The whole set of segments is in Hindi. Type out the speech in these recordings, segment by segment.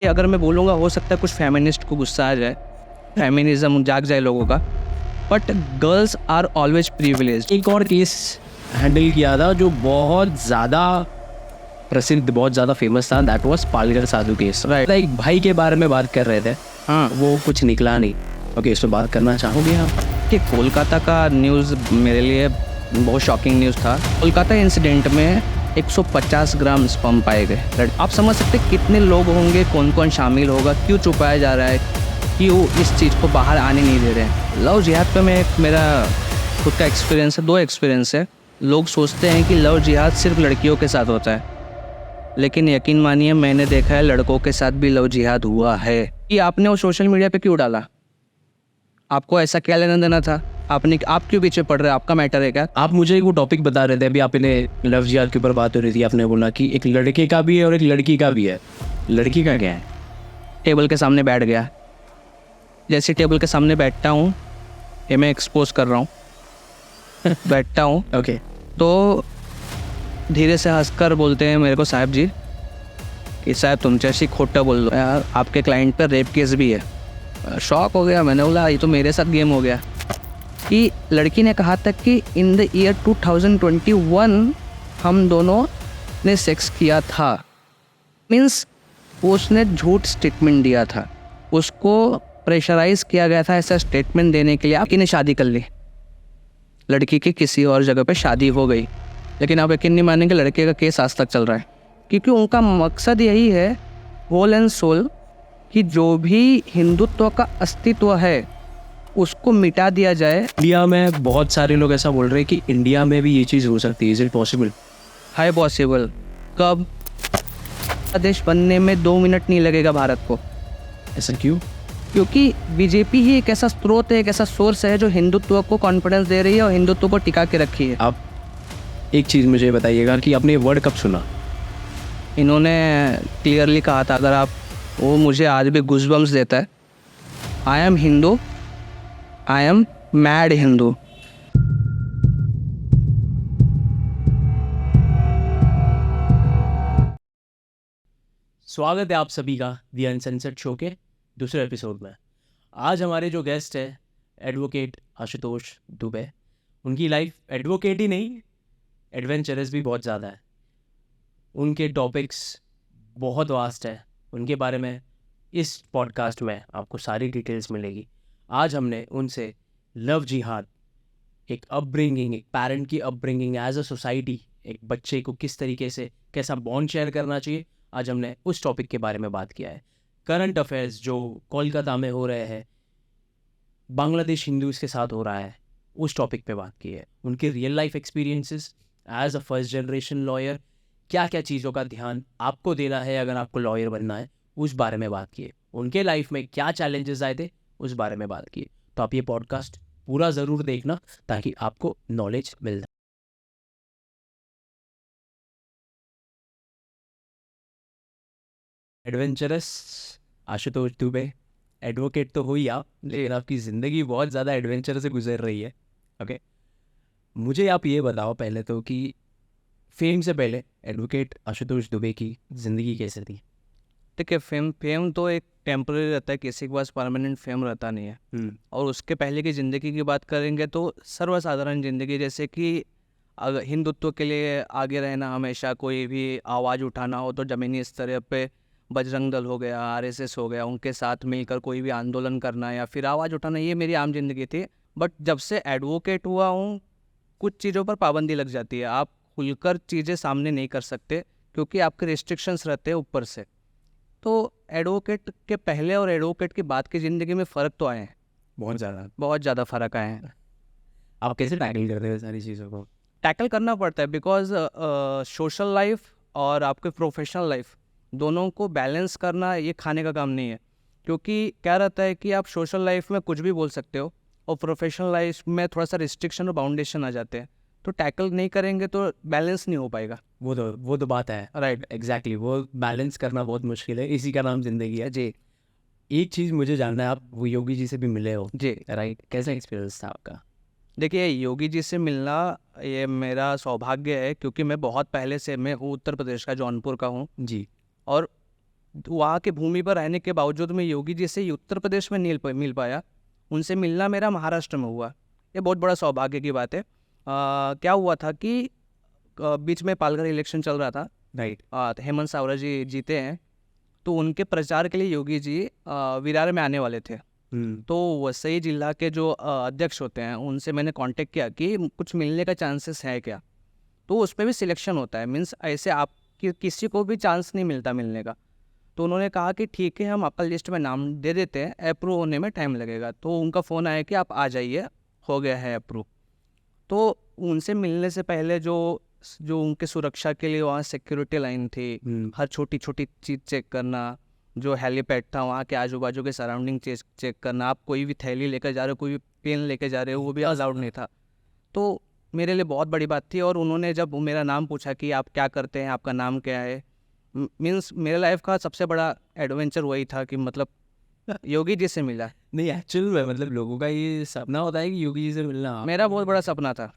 अगर मैं बोलूँगा हो सकता है कुछ फेमिनिस्ट को गुस्सा आ जाए, फेमिनिज्म जाग जाए लोगों का, but girls are always privileged. एक और केस हैंडल किया था जो बहुत ज़्यादा प्रसिद्ध, बहुत ज़्यादा फेमस था। That was Palghar Sadhu case. Right. एक भाई के बारे में बात कर रहे थे, हाँ, वो कुछ निकला नहीं। ओके, इस पर बात करना चाहोगे आप? कि कोलकाता का न्यूज़ मेरे लिए बहुत शॉकिंग न्यूज़ था। कोलकाता इंसिडेंट में 150 ग्राम स्पर्म पाए गए। आप समझ सकते कितने लोग होंगे, कौन कौन शामिल होगा, क्यों छुपाया जा रहा है, क्यों इस चीज़ को बाहर आने नहीं दे रहे हैं। लव जिहाद पे मैं मेरा खुद का एक्सपीरियंस है, 2 एक्सपीरियंस है। लोग सोचते हैं कि लव जिहाद सिर्फ लड़कियों के साथ होता है, लेकिन यकीन मानिए मैंने देखा है लड़कों के साथ भी लव जिहाद हुआ है। कि आपने वो सोशल मीडिया पे क्यों डाला? आपको ऐसा क्या लेना देना था? आप क्यों पीछे पड़ रहे हैं? आपका मैटर है क्या? आप मुझे एक वो टॉपिक बता रहे थे अभी, आपने लव जिहाद के ऊपर बात हो रही थी, आपने बोला कि एक लड़के का भी है और एक लड़की का भी है। लड़की का क्या है? टेबल के सामने बैठ गया। जैसे टेबल के सामने बैठता हूँ, ये मैं एक्सपोज कर रहा हूँ बैठता हूँ ओके, तो धीरे से हंसकर बोलते हैं मेरे को साहब जी कि साहब तुमच्याशी खोटा बोल दो यार, आपके क्लाइंट पर रेप केस भी है। शॉक हो गया, मैंने बोला ये तो मेरे साथ गेम हो गया। कि लड़की ने कहा था कि इन द ईयर 2021 हम दोनों ने सेक्स किया था। मीन्स उसने झूठ स्टेटमेंट दिया था, उसको प्रेशराइज किया गया था ऐसा स्टेटमेंट देने के लिए। आपकी ने शादी कर ली, लड़की की किसी और जगह पे शादी हो गई, लेकिन आप यकीन नहीं मानेंगे लड़के का केस आज तक चल रहा है, क्योंकि उनका मकसद यही है होल एंड सोल कि जो भी हिंदुत्व का अस्तित्व है उसको मिटा दिया जाए। इंडिया में बहुत सारे लोग ऐसा बोल रहे हैं कि इंडिया में भी ये चीज़ हो सकती है। Is it possible? High possible. कब? देश बनने में 2 मिनट नहीं लगेगा भारत को। ऐसा क्यों? क्योंकि बीजेपी ही एक ऐसा स्रोत है, एक ऐसा सोर्स है जो हिंदुत्व को कॉन्फिडेंस दे रही है और हिंदुत्व को टिका के रखी है। आप एक चीज़ मुझे बताइएगा कि आपने ये वर्ड कब सुना? इन्होंने क्लियरली कहा था, अगर आप वो मुझे आज भी गूज़बम्स देता है। I am Hindu, I am mad Hindu. स्वागत है आप सभी का दी अनसेंसर्ड शो के दूसरे एपिसोड में। आज हमारे जो गेस्ट है एडवोकेट आशुतोष दुबे। उनकी लाइफ एडवोकेट ही नहीं, एडवेंचरस भी बहुत ज़्यादा है। उनके टॉपिक्स बहुत वास्ट है, उनके बारे में इस पॉडकास्ट में आपको सारी डिटेल्स मिलेगी। आज हमने उनसे लव जिहाद, एक अपब्रिंगिंग, एक पेरेंट की अपब्रिंगिंग एज अ सोसाइटी, एक बच्चे को किस तरीके से कैसा बॉन्ड शेयर करना चाहिए, आज हमने उस टॉपिक के बारे में बात किया है। करंट अफेयर्स जो कोलकाता में हो रहे हैं, बांग्लादेश हिंदूज़ के साथ हो रहा है, उस टॉपिक पे बात की है। उनके real life experiences as a first generation lawyer, क्या क्या चीज़ों का ध्यान आपको देना है अगर आपको लॉयर बनना है, उस बारे में बात की है। उनके लाइफ में क्या चैलेंजेस आए थे, उस बारे में बात की है। तो आप ये पॉडकास्ट पूरा ज़रूर देखना ताकि आपको नॉलेज मिल जाए। एडवेंचरस आशुतोष दुबे, एडवोकेट तो हो ही आप, लेकिन आपकी ज़िंदगी बहुत ज़्यादा एडवेंचर से गुजर रही है। ओके, मुझे आप ये बताओ पहले तो कि फेम से पहले एडवोकेट आशुतोष दुबे की ज़िंदगी कैसे थी? देखिए, फेम तो एक टेम्पररी रहता है, किसी के पास परमानेंट फेम रहता नहीं है। और उसके पहले की ज़िंदगी की बात करेंगे तो सर्वसाधारण ज़िंदगी, जैसे कि अगर हिंदुत्व के लिए आगे रहना, हमेशा कोई भी आवाज़ उठाना हो तो ज़मीनी स्तर पे बजरंग दल हो गया, आरएसएस हो गया, उनके साथ मिलकर कोई भी आंदोलन करना या फिर आवाज़ उठाना, ये मेरी आम जिंदगी थी। बट जब से एडवोकेट हुआ हूँ, कुछ चीज़ों पर पाबंदी लग जाती है। आप खुलकर चीज़ें सामने नहीं कर सकते क्योंकि आपके रिस्ट्रिक्शंस रहते हैं ऊपर से। तो एडवोकेट के पहले और एडवोकेट के बाद की ज़िंदगी में फ़र्क तो आए हैं, बहुत ज़्यादा फ़र्क आए हैं। आप कैसे टैकल करते हो सारी चीज़ों को? टैकल करना पड़ता है बिकॉज सोशल लाइफ और आपके प्रोफेशनल लाइफ दोनों को बैलेंस करना ये खाने का काम नहीं है। क्योंकि क्या रहता है कि आप सोशल लाइफ में कुछ भी बोल सकते हो और प्रोफेशनल लाइफ में थोड़ा सा रिस्ट्रिक्शन और बाउंडेशन आ जाते हैं, तो टैकल नहीं करेंगे तो बैलेंस नहीं हो पाएगा। वो तो बात है, राइट, एग्जैक्टली। वो बैलेंस करना बहुत मुश्किल है, इसी का नाम ज़िंदगी है जी। एक चीज़ मुझे जानना है, आप वो योगी जी से भी मिले हो जी, राइट, कैसा एक्सपीरियंस था आपका? देखिए, योगी जी से मिलना ये मेरा सौभाग्य है क्योंकि मैं बहुत पहले से, मैं हूँ उत्तर प्रदेश का, जौनपुर का हूँ। जी। और वहाँ की भूमि पर रहने के बावजूद मैं योगी जी से उत्तर प्रदेश में नहीं मिल पाया। उनसे मिलना मेरा महाराष्ट्र में हुआ। ये बहुत बड़ा सौभाग्य की बात है। क्या हुआ था कि बीच में पालघर इलेक्शन चल रहा था, राइट। तो हेमंत सावरा जी जीते हैं, तो उनके प्रचार के लिए योगी जी विरार में आने वाले थे। तो वसई जिला के जो अध्यक्ष होते हैं उनसे मैंने कांटेक्ट किया कि कुछ मिलने का चांसेस है क्या। तो उस पर भी सिलेक्शन होता है, मीन्स ऐसे आप किसी को भी चांस नहीं मिलता मिलने का। तो उन्होंने कहा कि ठीक है, हम आपका लिस्ट में नाम दे देते हैं, अप्रूव होने में टाइम लगेगा। तो उनका फ़ोन आया कि आप आ जाइए, हो गया है अप्रूव। तो उनसे मिलने से पहले जो उनके सुरक्षा के लिए वहाँ सिक्योरिटी लाइन थी, हर छोटी छोटी चीज़ चेक करना, जो हेलीपैड था वहाँ के आजू बाजू के सराउंडिंग चेक करना, आप कोई भी थैली लेकर जा रहे हो, कोई भी पेन लेकर जा रहे हो, वो भी अलाउड नहीं था। तो मेरे लिए बहुत बड़ी बात थी। और उन्होंने जब मेरा नाम पूछा कि आप क्या करते हैं, आपका नाम क्या है, मीन्स मेरे लाइफ का सबसे बड़ा एडवेंचर वही था कि मतलब योगी जी से मिला। नहीं, एक्चुअल में मतलब लोगों का ये सपना होता है कि योगी जी से मिलना। मेरा बहुत बड़ा सपना था।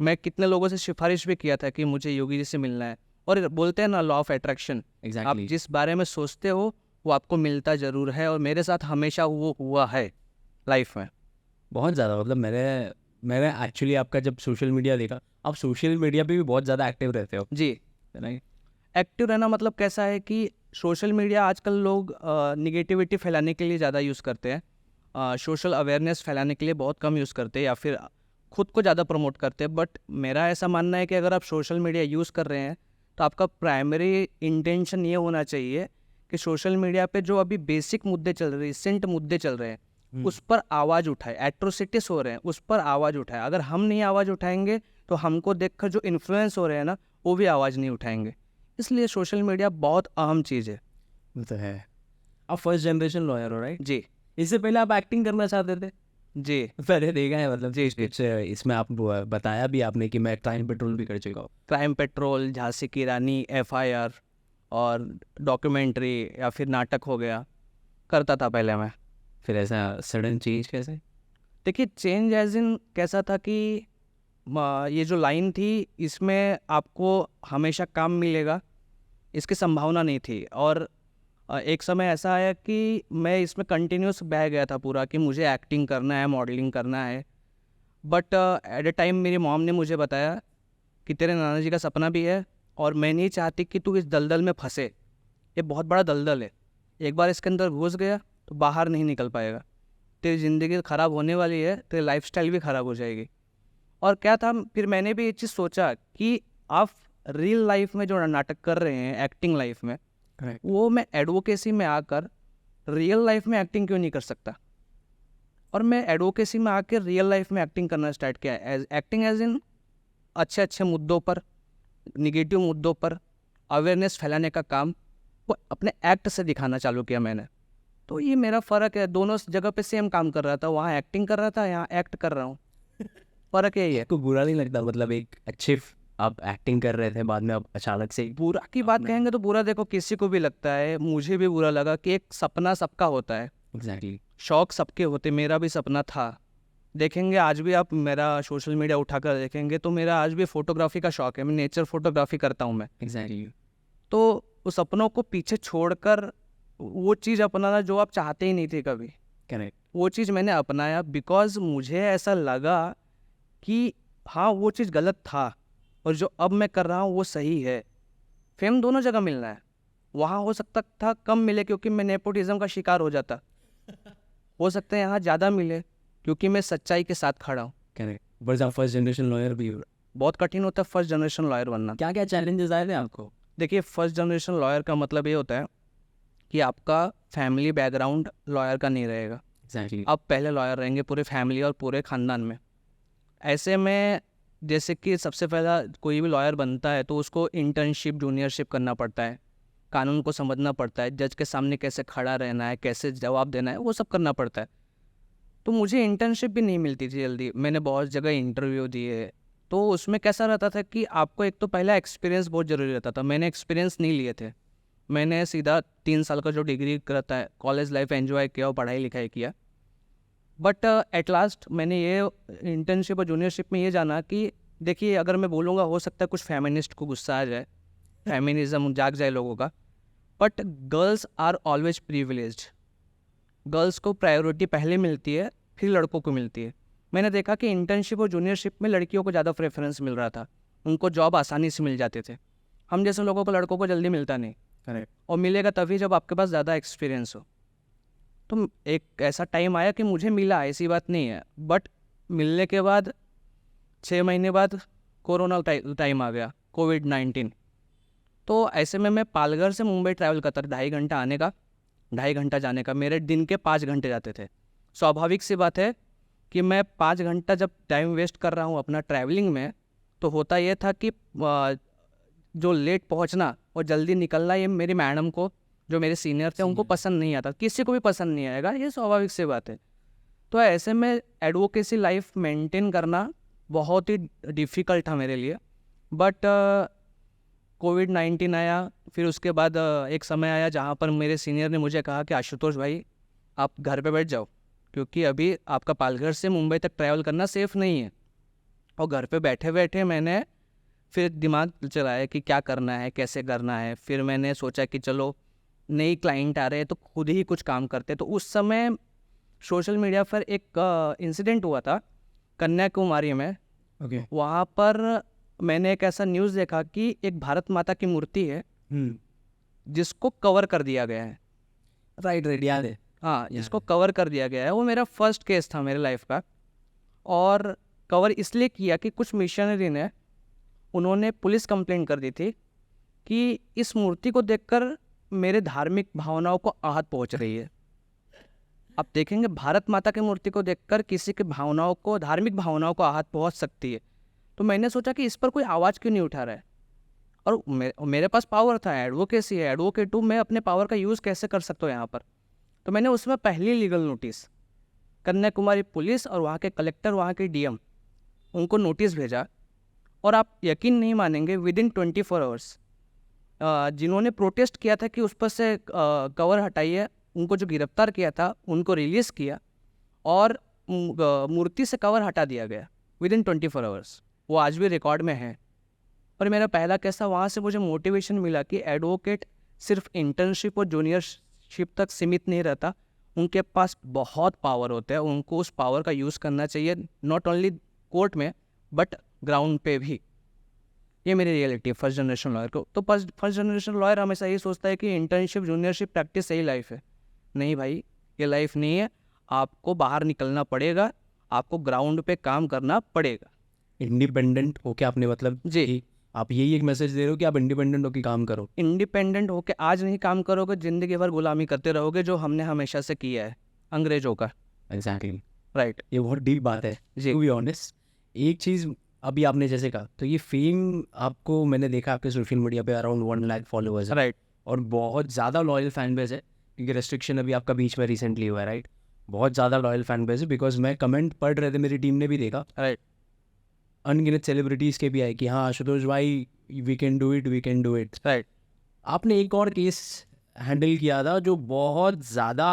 मैं कितने लोगों से सिफारिश भी किया था कि मुझे योगी जी से मिलना है। और बोलते हैं ना, लॉ ऑफ अट्रैक्शन, आप एग्जैक्टली। जिस बारे में सोचते हो वो आपको मिलता ज़रूर है। और मेरे साथ हमेशा वो हुआ है लाइफ में। बहुत ज़्यादा, मतलब मैंने एक्चुअली आपका जब सोशल मीडिया देखा, आप सोशल मीडिया पे भी बहुत ज़्यादा एक्टिव रहते हो। जी, राइट। एक्टिव रहना मतलब कैसा है कि सोशल मीडिया आजकल लोग निगेटिविटी फैलाने के लिए ज़्यादा यूज़ करते हैं, सोशल अवेयरनेस फैलाने के लिए बहुत कम यूज़ करते हैं, या फिर खुद को ज़्यादा प्रमोट करते हैं। बट मेरा ऐसा मानना है कि अगर आप सोशल मीडिया यूज़ कर रहे हैं तो आपका प्राइमरी इंटेंशन ये होना चाहिए कि सोशल मीडिया पे जो अभी बेसिक मुद्दे चल रहे हैं, रिसेंट मुद्दे चल रहे हैं, उस पर आवाज़ उठाए। एट्रोसिटीज हो रहे हैं, उस पर आवाज़ उठाए। अगर हम नहीं आवाज़ उठाएंगे तो हमको देखकर जो इन्फ्लुएंस हो रहे हैं ना, वो भी आवाज़ नहीं उठाएंगे। इसलिए सोशल मीडिया बहुत अहम चीज़ है। वो तो है। आप फर्स्ट जनरेशन लॉयर हो, राइट? जी इससे पहले आप एक्टिंग करना चाहते थे? जी पहले देखा है, मतलब जी, कुछ इसमें आप बताया भी आपने कि मैं क्राइम पेट्रोल भी कर चुका हूँ। क्राइम पेट्रोल, झांसी की रानी, FIR और डॉक्यूमेंट्री या फिर नाटक हो गया, करता था पहले मैं। फिर ऐसा सडन चेंज कैसे? देखिए, चेंज एज इन कैसा था कि ये जो लाइन थी इसमें आपको हमेशा काम मिलेगा, इसकी संभावना नहीं थी। और एक समय ऐसा आया कि मैं इसमें कंटिन्यूस बह गया था पूरा कि मुझे एक्टिंग करना है, मॉडलिंग करना है। बट एट अ टाइम मेरी मॉम ने मुझे बताया कि तेरे नाना जी का सपना भी है और मैं नहीं चाहती कि तू इस दलदल में फंसे। ये बहुत बड़ा दलदल है, एक बार इसके अंदर घुस गया तो बाहर नहीं निकल पाएगा। तेरी ज़िंदगी ख़राब होने वाली है, तेरी लाइफस्टाइल भी ख़राब हो जाएगी। और क्या था, फिर मैंने भी ये चीज़ सोचा कि आप रियल लाइफ में जो नाटक कर रहे हैं, एक्टिंग लाइफ में, वो मैं एडवोकेसी में आकर रियल लाइफ में एक्टिंग क्यों नहीं कर सकता। और मैं एडवोकेसी में आकर रियल लाइफ में एक्टिंग करना स्टार्ट किया। एक्टिंग एज इन अच्छे अच्छे मुद्दों पर, निगेटिव मुद्दों पर अवेयरनेस फैलाने का काम वो अपने एक्ट से दिखाना चालू किया मैंने। तो ये मेरा फ़र्क है, दोनों जगह पे सेम काम कर रहा था। वहाँ एक्टिंग कर रहा था, यहाँ एक्ट कर रहा हूँ। फ़र्क यही है। आपको बुरा नहीं लगता, मतलब एक अच्छे आप एक्टिंग कर रहे थे, बाद में आप अचानक से बुरा की बात कहेंगे तो बुरा देखो किसी को भी लगता है, मुझे भी बुरा लगा कि एक सपना सबका होता है, एग्जैक्टली शौक सबके होते। मेरा भी सपना था। देखेंगे आज भी आप मेरा सोशल मीडिया उठाकर देखेंगे तो मेरा आज भी फ़ोटोग्राफी का शौक है, मैं नेचर फोटोग्राफी करता हूँ मैं। एग्जैक्टली। तो उस सपनों को पीछे छोड़कर वो चीज़ अपनाना जो आप चाहते ही नहीं थे कभी, करेक्ट। वो चीज़ मैंने अपनाया बिकॉज मुझे ऐसा लगा कि हाँ वो चीज़ गलत था और जो अब मैं कर रहा हूँ वो सही है। फेम दोनों जगह मिलना है, वहाँ हो सकता था कम मिले क्योंकि मैं नेपोटिज्म का शिकार हो जाता, हो सकता है यहाँ ज़्यादा मिले क्योंकि मैं सच्चाई के साथ खड़ा हूँ। करेक्ट। बस आप फर्स्ट जनरेशन लॉयर भी हो। बहुत कठिन होता है फर्स्ट जनरेशन लॉयर बनना। क्या क्या चैलेंजेस आए थे आपको? देखिए, फर्स्ट जनरेशन लॉयर का मतलब ये होता है कि आपका फैमिली बैकग्राउंड लॉयर का नहीं रहेगा। एग्जैक्टली। आप पहले लॉयर रहेंगे पूरे फैमिली और पूरे ख़ानदान में। ऐसे में जैसे कि सबसे पहला कोई भी लॉयर बनता है तो उसको इंटर्नशिप, जूनियरशिप करना पड़ता है, कानून को समझना पड़ता है, जज के सामने कैसे खड़ा रहना है, कैसे जवाब देना है, वो सब करना पड़ता है। तो मुझे इंटर्नशिप भी नहीं मिलती थी जल्दी। मैंने बहुत जगह इंटरव्यू दिए, तो उसमें कैसा रहता था कि आपको एक तो पहला एक्सपीरियंस बहुत ज़रूरी रहता था। मैंने एक्सपीरियंस नहीं लिए थे, मैंने सीधा 3 साल का जो डिग्री करता है कॉलेज लाइफ एंजॉय किया और पढ़ाई लिखाई किया। बट एट लास्ट मैंने ये इंटर्नशिप और जूनियरशिप में ये जाना कि देखिए, अगर मैं बोलूँगा हो सकता है कुछ फेमिनिस्ट को गुस्सा आ जाए, फेमिनिज्म जाग जाए लोगों का, but girls are always privileged. Girls को प्रायोरिटी पहले मिलती है, फिर लड़कों को मिलती है। मैंने देखा कि इंटर्नशिप और जूनियरशिप में लड़कियों को ज़्यादा प्रेफरेंस मिल रहा था, उनको जॉब आसानी से मिल जाते थे। हम जैसे लोगों को, लड़कों को जल्दी मिलता नहीं, करेक्ट। और मिलेगा तभी जब आपके पास ज़्यादा एक्सपीरियंस हो। तो एक ऐसा टाइम आया कि मुझे मिला, ऐसी बात नहीं है, बट मिलने के बाद 6 महीने बाद कोरोना टाइम आ गया, कोविड-19। तो ऐसे में मैं पालघर से मुंबई ट्रैवल करता था, 2.5 घंटा आने का, 2.5 घंटा जाने का। मेरे दिन के 5 घंटे जाते थे। स्वाभाविक सी बात है कि मैं 5 घंटा जब टाइम वेस्ट कर रहा हूँ अपना ट्रैवलिंग में, तो होता ये था कि जो लेट पहुँचना और जल्दी निकलना, ये मेरी मैडम को, जो मेरे सीनियर थे, उनको पसंद नहीं आता। किसी को भी पसंद नहीं आएगा, ये स्वाभाविक सी बात है। तो ऐसे में एडवोकेसी लाइफ मेंटेन करना बहुत ही डिफ़िकल्ट था मेरे लिए। बट कोविड-19 आया, फिर उसके बाद एक समय आया जहाँ पर मेरे सीनियर ने मुझे कहा कि आशुतोष भाई, आप घर पे बैठ जाओ, क्योंकि अभी आपका पालघर से मुंबई तक ट्रैवल करना सेफ़ नहीं है। और घर पे बैठे बैठे मैंने फिर दिमाग चलाया कि क्या करना है, कैसे करना है। फिर मैंने सोचा कि चलो नई क्लाइंट आ रहे हैं तो खुद ही कुछ काम करते। तो उस समय सोशल मीडिया पर एक इंसिडेंट हुआ था कन्याकुमारी में। ओके। वहाँ पर मैंने एक ऐसा न्यूज़ देखा कि एक भारत माता की मूर्ति है जिसको कवर कर दिया गया है। राइट, याद है। हाँ, जिसको कवर कर दिया गया है। वो मेरा फर्स्ट केस था मेरे लाइफ का, और कवर इसलिए किया कि कुछ मिशनरी ने, उन्होंने पुलिस कंप्लेंट कर दी थी कि इस मूर्ति को देखकर मेरे धार्मिक भावनाओं को आहत पहुंच रही है। आप देखेंगे, भारत माता की मूर्ति को देखकर किसी की भावनाओं को, धार्मिक भावनाओं को आहत पहुंच सकती है। तो मैंने सोचा कि इस पर कोई आवाज़ क्यों नहीं उठा रहा है, और मेरे पास पावर था, एडवोकेसी है, एडवोकेट हूँ मैं, अपने पावर का यूज़ कैसे कर सकता हूँ यहाँ पर। तो मैंने उसमें पहली लीगल नोटिस कन्याकुमारी पुलिस और वहाँ के कलेक्टर, वहाँ के डीएम, उनको नोटिस भेजा। और आप यकीन नहीं मानेंगे, विदिन 24 आवर्स जिन्होंने प्रोटेस्ट किया था कि उस पर से कवर हटाइए, उनको जो गिरफ्तार किया था उनको रिलीज़ किया, और मूर्ति से कवर हटा दिया गया विदिन 24 आवर्स। वो आज भी रिकॉर्ड में है। और मेरा पहला केस था, वहाँ से मुझे मोटिवेशन मिला कि एडवोकेट सिर्फ इंटर्नशिप और जूनियरशिप तक सीमित नहीं रहता, उनके पास बहुत पावर होता है, उनको उस पावर का यूज़ करना चाहिए, नॉट ओनली कोर्ट में बट ग्राउंड पे भी। ये मेरी रियलिटी है फर्स्ट जनरेशन लॉयर को। तो फर्स्ट जनरेशन लॉयर हमेशा ये सोचता है कि इंटर्नशिप जूनियरशिप प्रैक्टिस सही लाइफ है। नहीं भाई, ये लाइफ नहीं है। आपको बाहर निकलना पड़ेगा, आपको ग्राउंड पे काम करना पड़ेगा। इंडिपेंडेंट होके आपने, मतलब जी, आप यही एक मैसेज दे रहे हो कि आप इंडिपेंडेंट होके काम करो। इंडिपेंडेंट होके आज नहीं काम करोगे, ज़िंदगी भर गुलामी करते रहोगे, जो हमने हमेशा से किया है अंग्रेजों का। Exactly, right. ये बहुत डीप बात है। जी। टू बी ऑनेस्ट, एक चीज़ अभी आपने जैसे कहा, तो ये फेम आपको, मैंने देखा आपके सोशल मीडिया पे अराउंड 1 लाख फॉलोअर्स है, राइट। और बहुत ज़्यादा लॉयल फैन बेस है, क्योंकि रेस्ट्रिक्शन अभी आपका बीच में रिसेंटली हुआ है, राइट। बहुत ज़्यादा लॉयल फैन बेस है, बिकॉज मैं कमेंट पढ़ रहे थे, मेरी टीम ने भी देखा, राइट। अनगिनत सेलिब्रिटीज़ के भी आए कि हाँ आशुतोष भाई, we can do it, we can do it. Right. आपने एक और केस हैंडल किया था जो बहुत ज़्यादा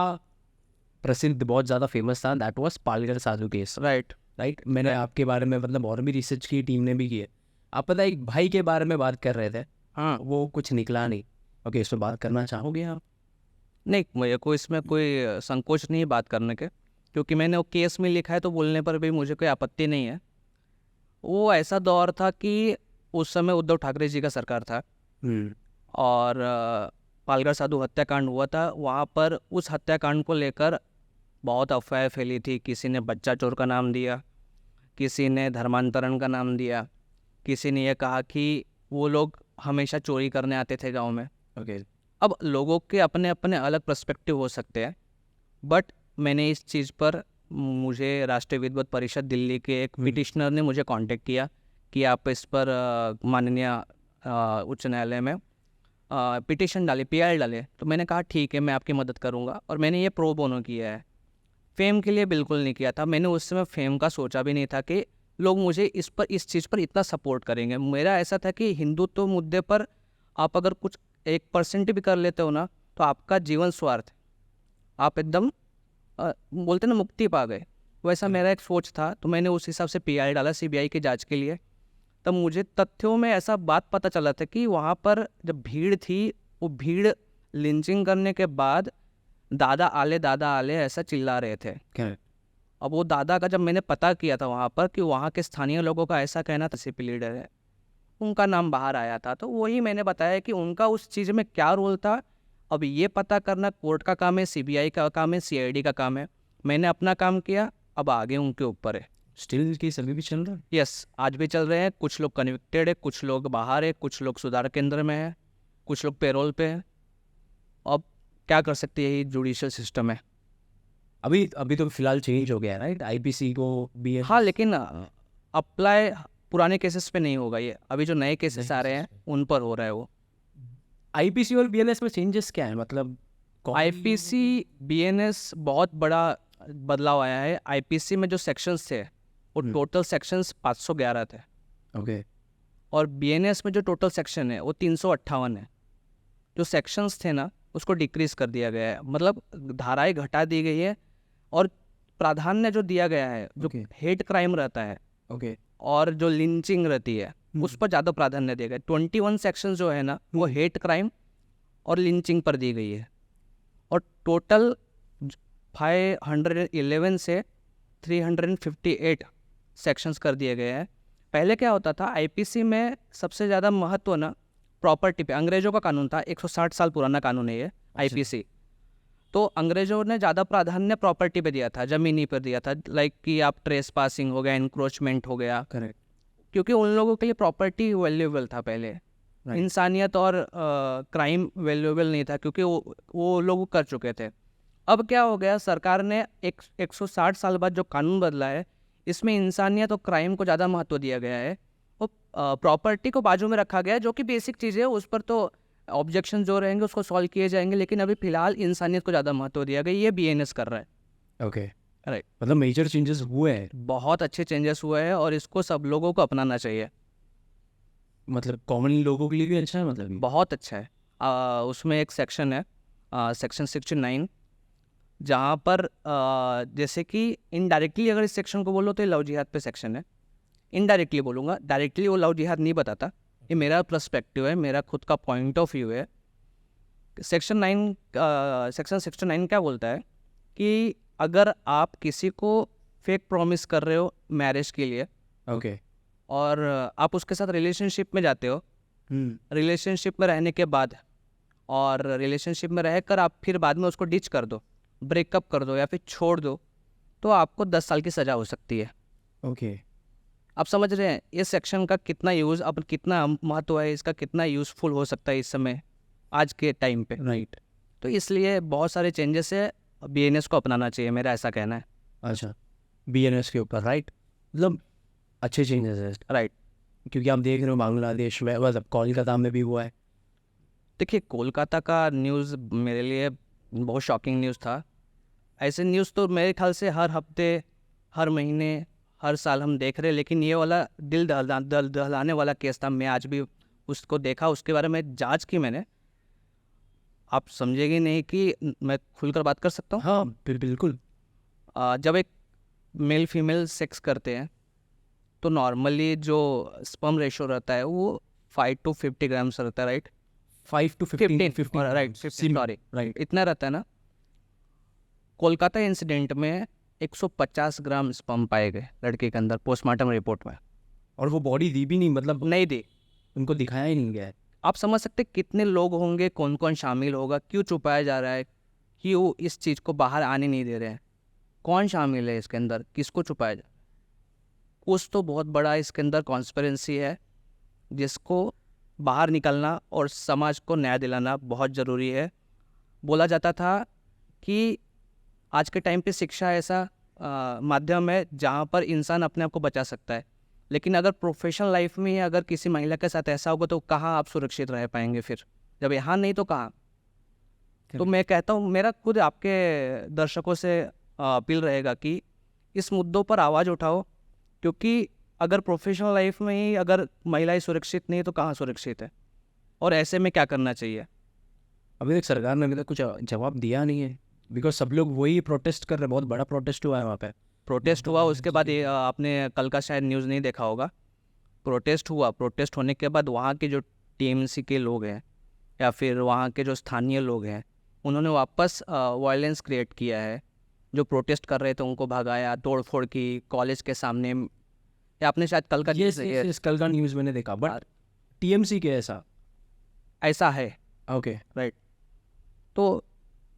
प्रसिद्ध, बहुत ज़्यादा फेमस था, that was Palghar Sadhu case. Right. Right, मैंने आपके बारे में मतलब और भी रिसर्च की, टीम ने भी की है। आप पता है, एक भाई के बारे में बात कर रहे थे, हाँ। वो कुछ निकला नहीं। ओके, इस पर बात करना चाहोगे आप? नहीं, मेरे को इसमें कोई संकोच नहीं है बात करने के, क्योंकि मैंने वो केस में लिखा है, तो बोलने पर भी मुझे कोई आपत्ति नहीं है। वो ऐसा दौर था कि उस समय उद्धव ठाकरे जी का सरकार था, और पालघर साधु हत्याकांड हुआ था। वहाँ पर उस हत्याकांड को लेकर बहुत अफवाहें फैली थी। किसी ने बच्चा चोर का नाम दिया, किसी ने धर्मांतरण का नाम दिया, किसी ने यह कहा कि वो लोग हमेशा चोरी करने आते थे गांव में। ओके। अब लोगों के अपने अपने अलग पर्सपेक्टिव हो सकते हैं, बट मैंने इस चीज़ पर, मुझे राष्ट्रीय विद्वत परिषद दिल्ली के एक पिटिशनर ने मुझे कांटेक्ट किया कि आप इस पर माननीय उच्च न्यायालय में पिटिशन डाले, PIL डाले। तो मैंने कहा ठीक है, मैं आपकी मदद करूंगा, और मैंने ये प्रो बोनो किया है। फेम के लिए बिल्कुल नहीं किया था। मैंने उस समय फेम का सोचा भी नहीं था कि लोग मुझे इस चीज़ पर इतना सपोर्ट करेंगे। मेरा ऐसा था कि हिंदुत्व मुद्दे पर आप अगर कुछ 1% भी कर लेते हो ना, तो आपका जीवन स्वार्थ है, आप एकदम बोलते ना मुक्ति पा गए। वैसा मेरा एक सोच था। तो मैंने उस हिसाब से PI डाला CBI की जांच के लिए। तब मुझे तथ्यों में ऐसा बात पता चला था कि वहाँ पर जब भीड़ थी, वो भीड़ लिंचिंग करने के बाद दादा आले ऐसा चिल्ला रहे थे। करेक्ट। अब वो दादा का जब मैंने पता किया था वहाँ पर कि वहाँ के स्थानीय लोगों का ऐसा कहना था सीपी लीडर है, उनका नाम बाहर आया था, तो वही मैंने बताया कि उनका उस चीज़ में क्या रोल था। अब ये पता करना कोर्ट का काम है, सीबीआई का काम है, सीआईडी का काम है। मैंने अपना काम किया, अब आगे उनके ऊपर है। स्टिल केस अभी भी चल रहा है? यस, आज भी चल रहे हैं। कुछ लोग कन्विक्टेड है, कुछ लोग बाहर है, कुछ लोग सुधार केंद्र में है, कुछ लोग पेरोल पे है। अब क्या कर सकते हैं, ये जुडिशियल सिस्टम है। अभी तो फिलहाल चेंज हो गया है राइट, आईपीसी को भी है। हाँ, लेकिन अप्लाई पुराने केसेस पे नहीं होगा ये। अभी जो नए केसेस आ रहे हैं उन पर हो रहा है वो। आईपीसी और बीएनएस में चेंजेस क्या है, मतलब आईपीसी बीएनएस बहुत बड़ा बदलाव आया है। आईपीसी में जो सेक्शंस थे वो टोटल सेक्शंस 511 थे, ओके, और बीएनएस में जो टोटल सेक्शन है वो 358 है। जो सेक्शंस थे ना उसको डिक्रीज कर दिया गया है, मतलब धाराएं घटा दी गई है, और प्राधान्य जो दिया गया है, जो Okay. हेट क्राइम रहता है ओके, और जो लिंचिंग रहती है उस पर ज़्यादा प्राधान्य दिया गया है। 21 सेक्शन जो है ना वो हेट क्राइम और लिंचिंग पर दी गई है, और टोटल 511 से 358 सेक्शंस कर दिए गए हैं। पहले क्या होता था, आईपीसी में सबसे ज़्यादा महत्व ना प्रॉपर्टी पे, अंग्रेजों का कानून था, 160 साल पुराना कानून है ये आईपीसी। तो अंग्रेजों ने ज़्यादा प्राधान्य प्रॉपर्टी पे दिया था, ज़मीनी पर दिया था, लाइक कि आप ट्रेस पासिंग हो गया, इंक्रोचमेंट हो गया, करेक्ट, क्योंकि उन लोगों के लिए प्रॉपर्टी वैल्यूएबल था पहले। इंसानियत और क्राइम वैल्यूएबल नहीं था, क्योंकि वो लोग कर चुके थे। अब क्या हो गया, सरकार ने 160 साल बाद जो कानून बदला है, इसमें इंसानियत और क्राइम को ज़्यादा महत्व दिया गया है, और प्रॉपर्टी को बाजू में रखा गया है, जो कि बेसिक चीज़ है, उस पर तो ऑब्जेक्शन जो रहेंगे उसको सॉल्व किए जाएंगे, लेकिन अभी फिलहाल इंसानियत को ज़्यादा महत्व दिया गया। ये बीएनएस कर रहा है। ओके, राइट, मतलब मेजर चेंजेस हुए हैं, बहुत अच्छे चेंजेस हुए हैं, और इसको सब लोगों को अपनाना चाहिए। मतलब कॉमन लोगों के लिए भी अच्छा है, मतलब ये? बहुत अच्छा है। उसमें एक सेक्शन है, सेक्शन 69, जहाँ पर जैसे कि इनडायरेक्टली अगर इस सेक्शन को बोलो तो ये लव जिहाद पे सेक्शन है। इनडायरेक्टली बोलूँगा, डायरेक्टली वो लव जिहाद नहीं बताता। ये मेरा पर्सपेक्टिव है, मेरा खुद का पॉइंट ऑफ व्यू है। सेक्शन 69 क्या बोलता है कि अगर आप किसी को फेक प्रॉमिस कर रहे हो मैरिज के लिए, ओके, और आप उसके साथ रिलेशनशिप में जाते हो, रिलेशनशिप में रहने के बाद, और रिलेशनशिप में रहकर आप फिर बाद में उसको डिच कर दो, ब्रेकअप कर दो या फिर छोड़ दो, तो आपको 10 साल की सज़ा हो सकती है। ओके, आप समझ रहे हैं इस सेक्शन का कितना यूज़, अब कितना महत्व है इसका, कितना यूज़फुल हो सकता है इस समय आज के टाइम पे। राइट, तो इसलिए बहुत सारे चेंजेस है, बीएनएस को अपनाना चाहिए, मेरा ऐसा कहना है। अच्छा, बीएनएस के ऊपर राइट, मतलब अच्छे चेंजेस है राइट, क्योंकि आप देख रहे हो बांग्लादेश में, मतलब कोलकाता में भी हुआ है। देखिए कोलकाता का न्यूज़ मेरे लिए बहुत शॉकिंग न्यूज़ था। ऐसे न्यूज़ तो मेरे ख्याल से हर हफ्ते, हर महीने, हर साल हम देख रहे हैं, लेकिन ये वाला दिल दहलाने वाला केस था। मैं आज भी उसको देखा, उसके बारे में जांच की मैंने। आप समझेंगे नहीं कि मैं खुलकर बात कर सकता हूँ। हाँ बिल्कुल। जब एक मेल फीमेल सेक्स करते हैं तो नॉर्मली जो स्पर्म रेशो रहता है वो 5 to 50 ग्राम्स रहता है, right? 5 to 15 right, 15, sorry, right, इतना रहता है ना। कोलकाता इंसिडेंट में 150 ग्राम स्पर्म पाए गए लड़के के अंदर पोस्टमार्टम रिपोर्ट में, और वो बॉडी दी भी नहीं, मतलब नहीं दी। उनको दिखाया ही नहीं गया है। आप समझ सकते कितने लोग होंगे, कौन कौन शामिल होगा, क्यों छुपाया जा रहा है, क्यों इस चीज़ को बाहर आने नहीं दे रहे हैं, कौन शामिल है इसके अंदर, किसको छुपाया जा रहा है? कुछ तो बहुत बड़ा इसके अंदर कॉन्स्पिरेंसी है, जिसको बाहर निकलना और समाज को न्याय दिलाना बहुत ज़रूरी है। बोला जाता था कि आज के टाइम पे शिक्षा ऐसा माध्यम है जहाँ पर इंसान अपने आप को बचा सकता है, लेकिन अगर प्रोफेशनल लाइफ में ही अगर किसी महिला के साथ ऐसा होगा तो कहाँ आप सुरक्षित रह पाएंगे फिर? जब यहाँ नहीं तो कहाँ? तो मैं कहता हूँ, मेरा खुद आपके दर्शकों से अपील रहेगा कि इस मुद्दों पर आवाज़ उठाओ, क्योंकि अगर प्रोफेशनल लाइफ में ही अगर महिलाएं सुरक्षित नहीं तो कहाँ सुरक्षित है, और ऐसे में क्या करना चाहिए? अभी तक सरकार ने अभी तक कुछ जवाब दिया नहीं है, बिकॉज सब लोग वही प्रोटेस्ट कर रहे हैं। बहुत बड़ा प्रोटेस्ट हुआ है वहाँ पे। प्रोटेस्ट हुआ, उसके बाद ये आपने कल का शायद न्यूज़ नहीं देखा होगा। प्रोटेस्ट हुआ, प्रोटेस्ट होने के बाद वहाँ के जो टीएमसी के लोग हैं या फिर वहाँ के जो स्थानीय लोग हैं उन्होंने वापस वायलेंस क्रिएट किया है। जो प्रोटेस्ट कर रहे थे उनको भगाया, तोड़-फोड़ की कॉलेज के सामने। या आपने शायद कल का ये ये कल का न्यूज़ मैंने देखा, बट टीएमसी के ऐसा है, ओके राइट। तो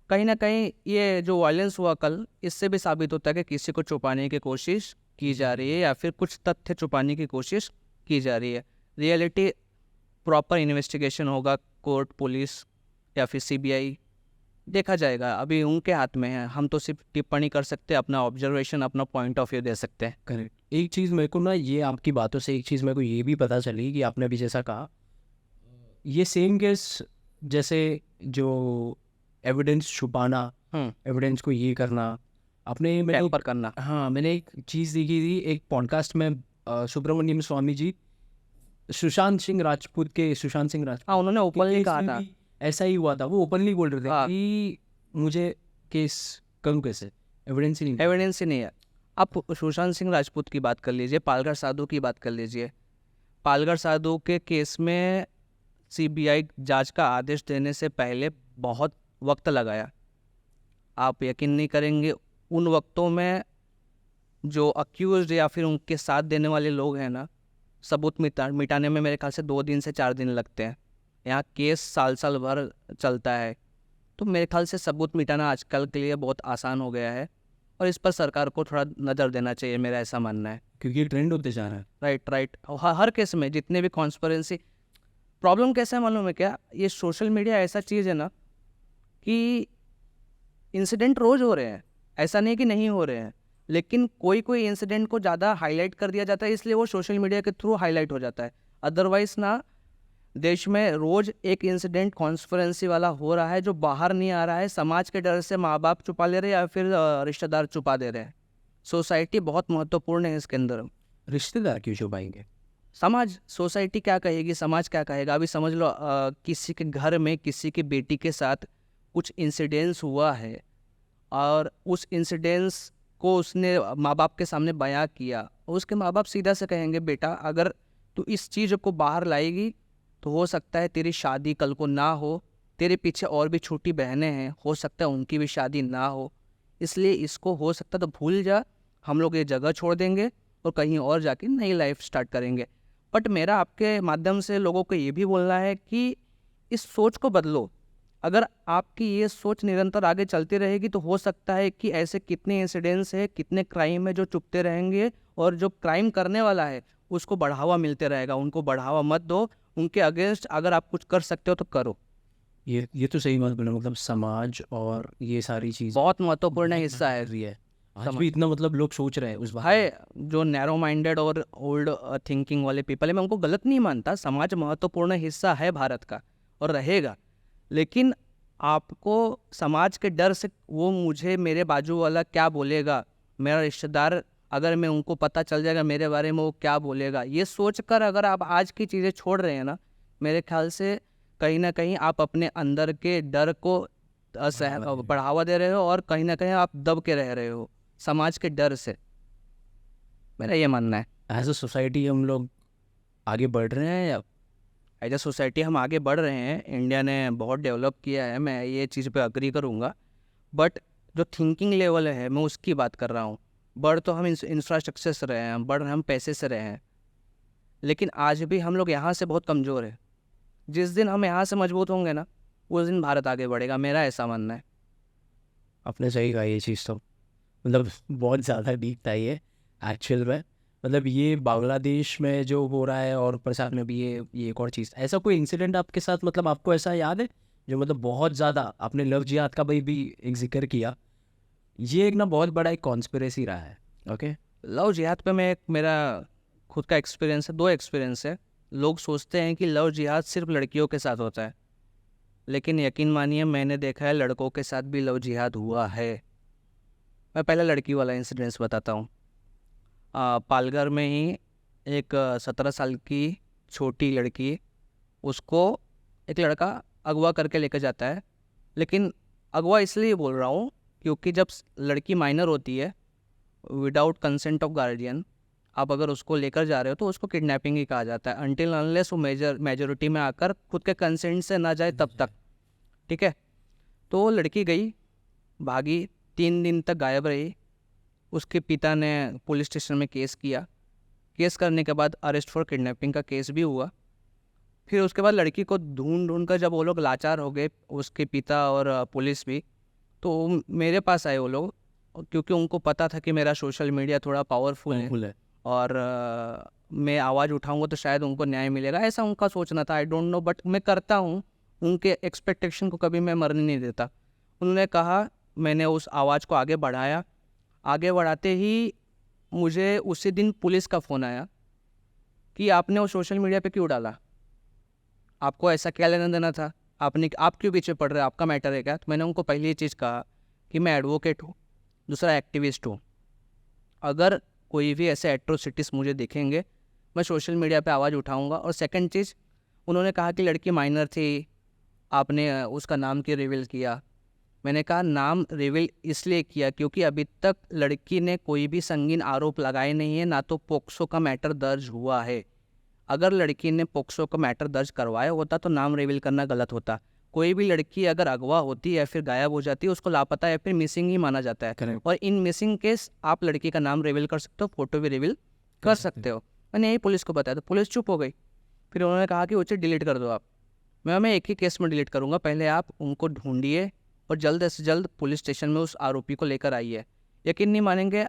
कहीं ना कहीं ये जो वायलेंस हुआ कल, इससे भी साबित होता है कि किसी को छुपाने की कोशिश की जा रही है या फिर कुछ तथ्य छुपाने की कोशिश की जा रही है। रियलिटी प्रॉपर इन्वेस्टिगेशन होगा, कोर्ट, पुलिस या फिर सीबीआई, देखा जाएगा। अभी उनके हाथ में है, हम तो सिर्फ टिप्पणी कर सकते हैं, अपना ऑब्जर्वेशन, अपना पॉइंट ऑफ व्यू दे सकते हैं। करेक्ट। एक चीज़ मेरे को ना, ये आपकी बातों से एक चीज़ मेरे को ये भी पता चली कि आपने अभी जैसा कहा, ये सेम केस जैसे जो एविडेंस छुपाना, एविडेंस को ये करना, मैंने टेम्पर करना। हाँ, मैंने एक चीज़ देखी थी एक पॉडकास्ट में, सुब्रमण्यम स्वामी जी, सुशांत सिंह राजपूत, हाँ, उन्होंने ओपनली केस कहा में था। भी ऐसा ही हुआ था। वो ओपनली बोल रहे थे हाँ। कि मुझे केस करूँ कैसे, एविडेंस ही नहीं। एविडेंस ही नहीं है। आप सुशांत सिंह राजपूत की बात कर लीजिए, पालघर साधु की बात कर लीजिए। पालघर साधु के केस में सीबीआई जांच का आदेश देने से पहले बहुत वक्त लगाया। आप यकीन नहीं करेंगे, उन वक्तों में जो अक्यूज्ड या फिर उनके साथ देने वाले लोग हैं ना, सबूत मिटाने में मेरे ख्याल से 2 दिन से 4 दिन लगते हैं। यहाँ केस साल भर चलता है। तो मेरे ख्याल से सबूत मिटाना आजकल के लिए बहुत आसान हो गया है और इस पर सरकार को थोड़ा नज़र देना चाहिए, मेरा ऐसा मानना है। क्योंकि ये ट्रेंड होते जा रहा है। राइट। हर केस में जितने भी कॉन्स्पिरेसी, प्रॉब्लम कैसा है मालूम है क्या, ये सोशल मीडिया ऐसा चीज़ है ना कि इंसिडेंट रोज़ हो रहे हैं, ऐसा नहीं कि नहीं हो रहे हैं, लेकिन कोई इंसिडेंट को ज़्यादा हाईलाइट कर दिया जाता है, इसलिए वो सोशल मीडिया के थ्रू हाईलाइट हो जाता है। अदरवाइज़ ना, देश में रोज़ एक इंसिडेंट कॉन्स्पिरेसी वाला हो रहा है जो बाहर नहीं आ रहा है। समाज के डर से माँ बाप छुपा ले रहे हैं या फिर रिश्तेदार छुपा दे रहे हैं। सोसाइटी बहुत महत्वपूर्ण है इसके अंदर। रिश्तेदार क्यों छुपाएंगे? समाज, सोसाइटी क्या कहेगी, समाज क्या कहेगा। अभी समझ लो किसी के घर में किसी की बेटी के साथ कुछ इंसिडेंस हुआ है और उस इंसिडेंस को उसने माँ बाप के सामने बयां किया, उसके माँ बाप सीधा से कहेंगे, बेटा अगर तू इस चीज़ को बाहर लाएगी तो हो सकता है तेरी शादी कल को ना हो, तेरे पीछे और भी छोटी बहनें हैं, हो सकता है उनकी भी शादी ना हो, इसलिए इसको हो सकता है तो भूल जा, हम लोग ये जगह छोड़ देंगे और कहीं और जाके नई लाइफ स्टार्ट करेंगे। बट मेरा आपके माध्यम से लोगों को ये भी बोलना है कि इस सोच को बदलो। अगर आपकी ये सोच निरंतर आगे चलती रहेगी तो हो सकता है कि ऐसे कितने इंसिडेंट्स है, कितने क्राइम है जो चुपते रहेंगे और जो क्राइम करने वाला है उसको बढ़ावा मिलते रहेगा। उनको बढ़ावा मत दो, उनके अगेंस्ट अगर आप कुछ कर सकते हो तो करो। ये तो सही बात बोला, मतलब समाज और ये सारी चीज़ बहुत महत्वपूर्ण हिस्सा है। आज भी इतना मतलब लोग सोच रहे हैं उस बात। है जो नैरो माइंडेड और ओल्ड थिंकिंग वाले पीपल है, मैं उनको गलत नहीं मानता। समाज महत्वपूर्ण हिस्सा है भारत का और रहेगा, लेकिन आपको समाज के डर से, वो मुझे मेरे बाजू वाला क्या बोलेगा, मेरा रिश्तेदार अगर मैं उनको पता चल जाएगा मेरे बारे में वो क्या बोलेगा, ये सोचकर अगर आप आज की चीज़ें छोड़ रहे हैं ना, मेरे ख्याल से कहीं ना कहीं आप अपने अंदर के डर को बढ़ावा दे रहे हो और कहीं ना कहीं आप दब के रह रहे हो समाज के डर से। मेरा ये मानना है। एज अ सोसाइटी हम लोग आगे बढ़ रहे हैं या एज अ सोसाइटी हम आगे बढ़ रहे हैं। इंडिया ने बहुत डेवलप किया है, मैं ये चीज़ पे अग्री करूँगा, बट जो थिंकिंग लेवल है मैं उसकी बात कर रहा हूँ। बढ़ तो हम इंफ्रास्ट्रक्चर से रहे हैं, बढ़ हम पैसे से रहे हैं, लेकिन आज भी हम लोग यहाँ से बहुत कमज़ोर है। जिस दिन हम यहाँ से मजबूत होंगे ना, उस दिन भारत आगे बढ़ेगा, मेरा ऐसा मानना है। आपने सही कहा, ये चीज़ तो मतलब बहुत ज़्यादा डीप था ये एक्चुअल में। मतलब ये बांग्लादेश में जो हो रहा है और प्रसाद में भी ये एक और चीज़, ऐसा कोई इंसिडेंट आपके साथ, मतलब आपको ऐसा याद है जो मतलब बहुत ज़्यादा, आपने लव जिहाद का भी एक जिक्र किया, ये एक ना बहुत बड़ा एक कॉन्स्पिरेसी रहा है। ओके, लव जिहाद पे मैं मेरा खुद का एक्सपीरियंस है, 2 एक्सपीरियंस है। लोग सोचते हैं कि लव जिहाद सिर्फ लड़कियों के साथ होता है, लेकिन यकीन मानिए मैंने देखा है लड़कों के साथ भी लव जिहाद हुआ है। मैं पहले लड़की वाला इंसिडेंस बताता हूँ। पालघर में ही एक 17 साल की छोटी लड़की, उसको एक लड़का अगवा करके लेकर जाता है। लेकिन अगवा इसलिए बोल रहा हूँ क्योंकि जब लड़की माइनर होती है, विदाउट कंसेंट ऑफ गार्जियन, आप अगर उसको लेकर जा रहे हो तो उसको किडनैपिंग ही कहा जाता है, अनटिल अनलेस वो मेजोरिटी में आकर खुद के कंसेंट से ना जाए तब तक, ठीक है। तो वो लड़की गई, भागी, 3 दिन तक गायब रही। उसके पिता ने पुलिस स्टेशन में केस किया। केस करने के बाद अरेस्ट फॉर किडनैपिंग का केस भी हुआ। फिर उसके बाद लड़की को ढूंढ कर जब वो लोग लाचार हो गए, उसके पिता और पुलिस भी, तो मेरे पास आए वो लोग, क्योंकि उनको पता था कि मेरा सोशल मीडिया थोड़ा पावरफुल है और मैं आवाज़ उठाऊंगा तो शायद उनको न्याय मिलेगा, ऐसा उनका सोचना था। आई डोंट नो, बट मैं करता हूँ, उनके एक्सपेक्टेशन को कभी मैं मरने नहीं देता। उन्होंने कहा, मैंने उस आवाज़ को आगे बढ़ाया। आगे बढ़ाते ही मुझे उसी दिन पुलिस का फ़ोन आया कि आपने वो सोशल मीडिया पे क्यों डाला, आपको ऐसा क्या लेना देना था, आप क्यों पीछे पड़ रहे हैं, आपका मैटर है क्या। तो मैंने उनको पहली चीज़ कहा कि मैं एडवोकेट हूँ, दूसरा एक्टिविस्ट हूँ। अगर कोई भी ऐसे एट्रोसिटीज़ मुझे दिखेंगे, मैं सोशल मीडिया पे आवाज़ उठाऊंगा। और सेकंड चीज़, उन्होंने कहा कि लड़की माइनर थी, आपने उसका नाम क्यों रिवील किया। मैंने कहा नाम रिवील इसलिए किया क्योंकि अभी तक लड़की ने कोई भी संगीन आरोप लगाए नहीं है, ना तो पोक्सो का मैटर दर्ज हुआ है। अगर लड़की ने पोक्सो का मैटर दर्ज करवाया होता तो नाम रिवील करना गलत होता। कोई भी लड़की अगर अगवा होती है या फिर गायब हो जाती है, उसको लापता या फिर मिसिंग ही माना जाता है। Correct. और इन मिसिंग केस आप लड़की का नाम रिवील कर सकते हो, फोटो भी रिवील कर सकते हो। मैंने यही पुलिस को बताया तो पुलिस चुप हो गई। फिर उन्होंने कहा कि उसे डिलीट कर दो आप। मैं एक ही केस में डिलीट करूँगा, पहले आप उनको ढूंढिए और जल्द से जल्द पुलिस स्टेशन में उस आरोपी को लेकर आइए। यकीन नहीं मानेंगे,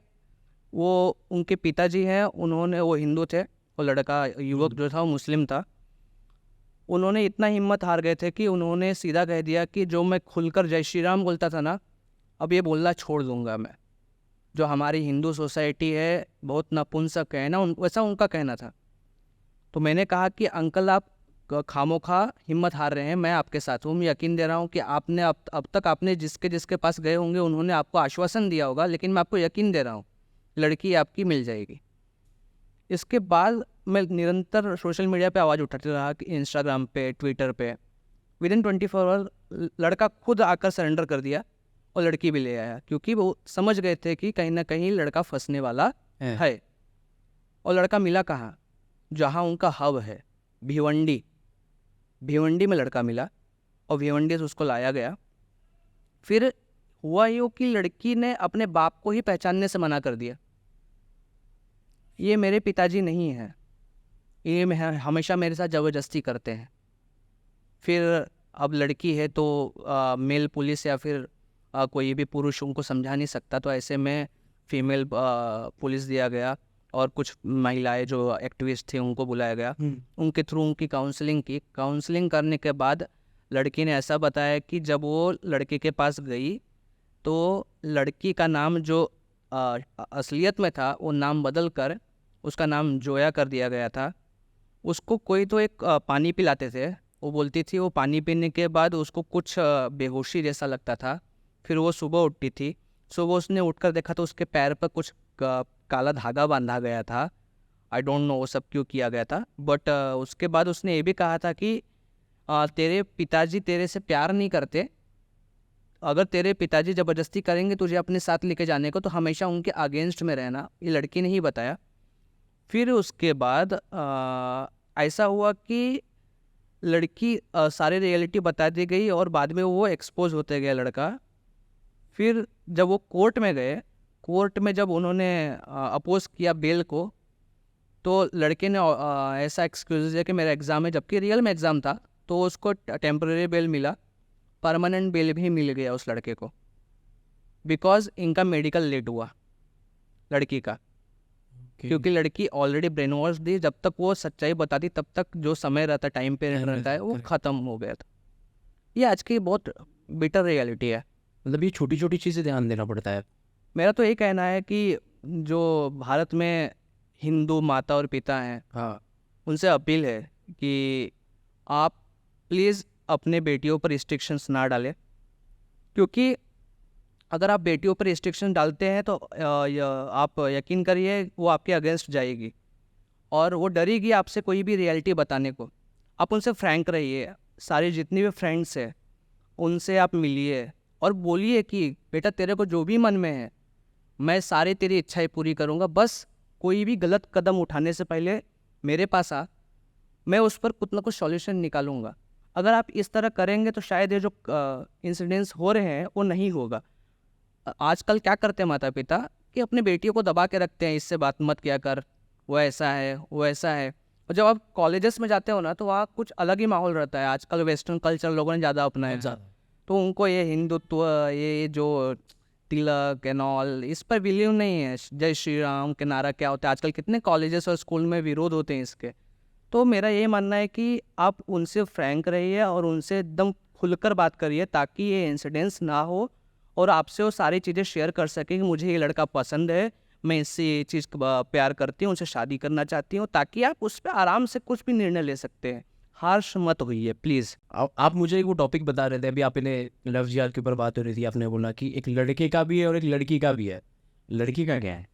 वो उनके पिताजी हैं, उन्होंने, वो हिंदू थे, वो लड़का युवक जो था वो मुस्लिम था। उन्होंने इतना हिम्मत हार गए थे कि उन्होंने सीधा कह दिया कि जो मैं खुलकर जय श्री राम बोलता था ना, अब ये बोलना छोड़ दूंगा मैं। जो हमारी हिंदू सोसाइटी है बहुत नपुंसक है ना, वैसा उनका कहना था। तो मैंने कहा कि अंकल आप खामोखा हिम्मत हार रहे हैं, मैं आपके साथ हूँ। मैं यकीन दे रहा हूँ कि आपने अब तक आपने जिसके पास गए होंगे उन्होंने आपको आश्वासन दिया होगा, लेकिन मैं आपको यकीन दे रहा हूँ लड़की आपकी मिल जाएगी। इसके बाद मैं निरंतर सोशल मीडिया पे आवाज़ उठाते रहा कि इंस्टाग्राम पे, ट्विटर पे। विदिन 24 आवर लड़का खुद आकर सरेंडर कर दिया और लड़की भी ले आया, क्योंकि वो समझ गए थे कि कहीं ना कहीं लड़का फंसने वाला है। और लड़का मिला कहाँ, जहाँ उनका हब है, भिवंडी में लड़का मिला और भिवंडी से उसको लाया गया। फिर हुआ यूँ कि लड़की ने अपने बाप को ही पहचानने से मना कर दिया, ये मेरे पिताजी नहीं हैं, ये हमेशा मेरे साथ ज़बरदस्ती करते हैं। फिर अब लड़की है तो मेल पुलिस या फिर कोई भी पुरुष उनको समझा नहीं सकता, तो ऐसे में फीमेल पुलिस दिया गया और कुछ महिलाएं जो एक्टिविस्ट थे उनको बुलाया गया। उनके थ्रू उनकी काउंसलिंग की। काउंसलिंग करने के बाद लड़की ने ऐसा बताया कि जब वो लड़के के पास गई तो लड़की का नाम जो असलियत में था वो नाम बदल कर उसका नाम जोया कर दिया गया था। उसको कोई तो एक पानी पिलाते थे, वो बोलती थी वो पानी पीने के बाद उसको कुछ बेहोशी जैसा लगता था। फिर वो सुबह उठती थी, सुबह उसने उठकर देखा तो उसके पैर पर कुछ काला धागा बांधा गया था। आई डोंट नो वो सब क्यों किया गया था, बट उसके बाद उसने ये भी कहा था कि तेरे पिताजी तेरे से प्यार नहीं करते, अगर तेरे पिताजी ज़बरदस्ती करेंगे तुझे अपने साथ लेके जाने को तो हमेशा उनके अगेंस्ट में रहना। ये लड़की ने ही बताया। फिर उसके बाद ऐसा हुआ कि लड़की सारी रियलिटी बता दी गई और बाद में वो एक्सपोज होते गया लड़का। फिर जब वो कोर्ट में गए, कोर्ट में जब उन्होंने अपोज किया बेल को, तो लड़के ने ऐसा एक्सक्यूज दिया कि मेरा एग्ज़ाम है, जबकि रियल में एग्ज़ाम था। तो उसको टेम्परेरी बेल मिला, परमानेंट बेल भी मिल गया उस लड़के को, बिकॉज इनका मेडिकल लेट हुआ लड़की का। क्योंकि लड़की ऑलरेडी ब्रेन वॉश थी, जब तक वो सच्चाई बताती तब तक जो समय रहता, टाइम पे रहता है, वो ख़त्म हो गया था। ये आज की बहुत बिटर रियलिटी है। मतलब ये छोटी छोटी चीज़ें ध्यान देना पड़ता है। मेरा तो ये कहना है कि जो भारत में हिंदू माता और पिता हैं, हाँ, उनसे अपील है कि आप प्लीज़ अपने बेटियों पर रिस्ट्रिक्शंस ना डालें, क्योंकि अगर आप बेटियों पर रिस्ट्रिक्शन डालते हैं तो आप यकीन करिए वो आपके अगेंस्ट जाएगी और वो डरेगी आपसे कोई भी रियलिटी बताने को। आप उनसे फ्रैंक रहिए, सारे जितनी भी फ्रेंड्स हैं उनसे आप मिलिए और बोलिए कि बेटा तेरे को जो भी मन में है मैं सारी तेरी इच्छाएं पूरी करूँगा, बस कोई भी गलत कदम उठाने से पहले मेरे पास आ, मैं उस पर कुछ ना कुछ सॉल्यूशन निकालूंगा। अगर आप इस तरह करेंगे तो शायद ये जो इंसिडेंट्स हो रहे हैं वो नहीं होगा। आजकल क्या करते हैं माता पिता कि अपने बेटियों को दबा के रखते हैं, इससे बात मत किया कर, वो ऐसा है वो ऐसा है। और जब आप कॉलेजेस में जाते हो ना तो वहाँ कुछ अलग ही माहौल रहता है। आजकल वेस्टर्न कल्चर लोगों ने ज़्यादा अपनाया है, तो उनको ये हिंदुत्व, ये जो तिलक एंड ऑल, इस पर बिलीव नहीं है। जय श्री राम के नारा क्या होता है, आजकल कितने कॉलेजेस और स्कूल में विरोध होते हैं इसके। तो मेरा ये मानना है कि आप उनसे फ्रैंक रहिए और उनसे एकदम खुलकर बात करिए ताकि ये इंसिडेंट्स ना हो और आपसे वो सारी चीज़ें शेयर कर सकें कि मुझे ये लड़का पसंद है, मैं इससे ये चीज़ प्यार करती हूँ, उनसे शादी करना चाहती हूँ, ताकि आप उस पर आराम से कुछ भी निर्णय ले सकते हैं। हार्श मत होइए प्लीज़। आप मुझे एक वो टॉपिक बता रहे थे अभी, आपने लव जिहाद के ऊपर बात हो रही थी, आपने बोला कि एक लड़के का भी है और एक लड़की का भी है। लड़की का क्या है?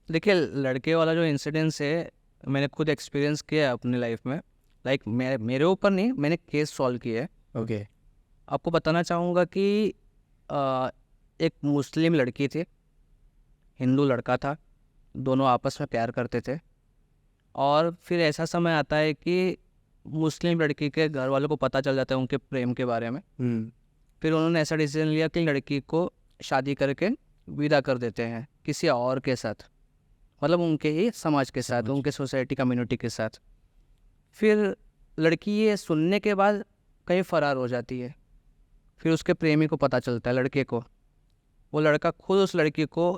देखिए, लड़के वाला जो इंसिडेंस है मैंने खुद एक्सपीरियंस किया है अपनी लाइफ में। लाइक मेरे ऊपर नहीं, मैंने केस सॉल्व किया है। ओके। आपको बताना चाहूँगा कि एक मुस्लिम लड़की थी, हिंदू लड़का था, दोनों आपस में प्यार करते थे। और फिर ऐसा समय आता है कि मुस्लिम लड़की के घर वालों को पता चल जाता है उनके प्रेम के बारे में। फिर उन्होंने ऐसा डिसीजन लिया कि लड़की को शादी करके विदा कर देते हैं किसी और के साथ, मतलब उनके ही समाज के साथ, उनके सोसाइटी कम्युनिटी के साथ। फिर लड़की ये सुनने के बाद कहीं फ़रार हो जाती है। फिर उसके प्रेमी को पता चलता है, लड़के को। वो लड़का खुद उस लड़की को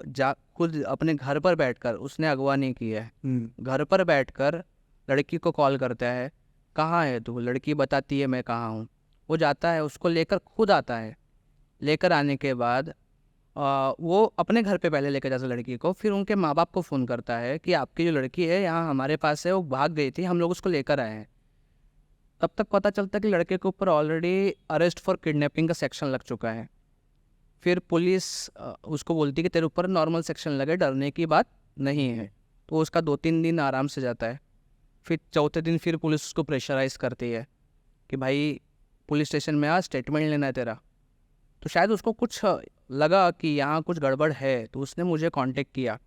खुद अपने घर पर बैठकर, उसने अगवा नहीं किया है, घर पर बैठकर लड़की को कॉल करता है, कहाँ है तू? लड़की बताती है मैं कहाँ हूँ। वो जाता है, उसको लेकर खुद आता है। लेकर आने के बाद वो अपने घर पे पहले लेकर जाता है लड़की को, फिर उनके माँ बाप को फ़ोन करता है कि आपकी जो लड़की है यहाँ हमारे पास है, वो भाग गई थी, हम लोग उसको लेकर आए हैं। तब तक पता चलता है कि लड़के के ऊपर ऑलरेडी अरेस्ट फॉर किडनैपिंग का सेक्शन लग चुका है। फिर पुलिस उसको बोलती है कि तेरे ऊपर नॉर्मल सेक्शन लगे, डरने की बात नहीं है। तो उसका 2-3 दिन आराम से जाता है। फिर चौथे दिन फिर पुलिस उसको प्रेशराइज करती है कि भाई पुलिस स्टेशन में आ, स्टेटमेंट लेना है तेरा। तो शायद उसको कुछ लगा कि यहाँ कुछ गड़बड़ है, तो उसने मुझे कांटेक्ट किया।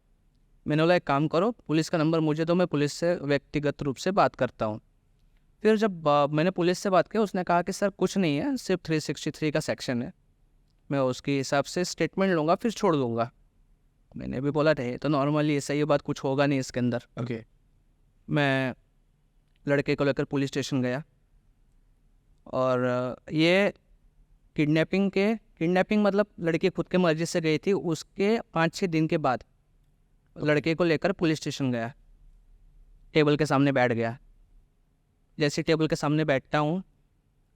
मैंने बोला एक काम करो, पुलिस का नंबर मुझे दो, मैं पुलिस से व्यक्तिगत रूप से बात करता हूँ। फिर जब मैंने पुलिस से बात की, उसने कहा कि सर कुछ नहीं है, सिर्फ 363 का सेक्शन है, मैं उसके हिसाब से स्टेटमेंट लूँगा फिर छोड़ दूँगा। मैंने भी बोला थे तो नॉर्मली ऐसा ही बात, कुछ होगा नहीं इसके अंदर। ओके। मैं लड़के को लेकर पुलिस स्टेशन गया और ये किडनैपिंग मतलब लड़की खुद के मर्जी से गई थी। उसके 5-6 दिन के बाद लड़के को लेकर पुलिस स्टेशन गया, टेबल के सामने बैठ गया। जैसे टेबल के सामने बैठता हूँ,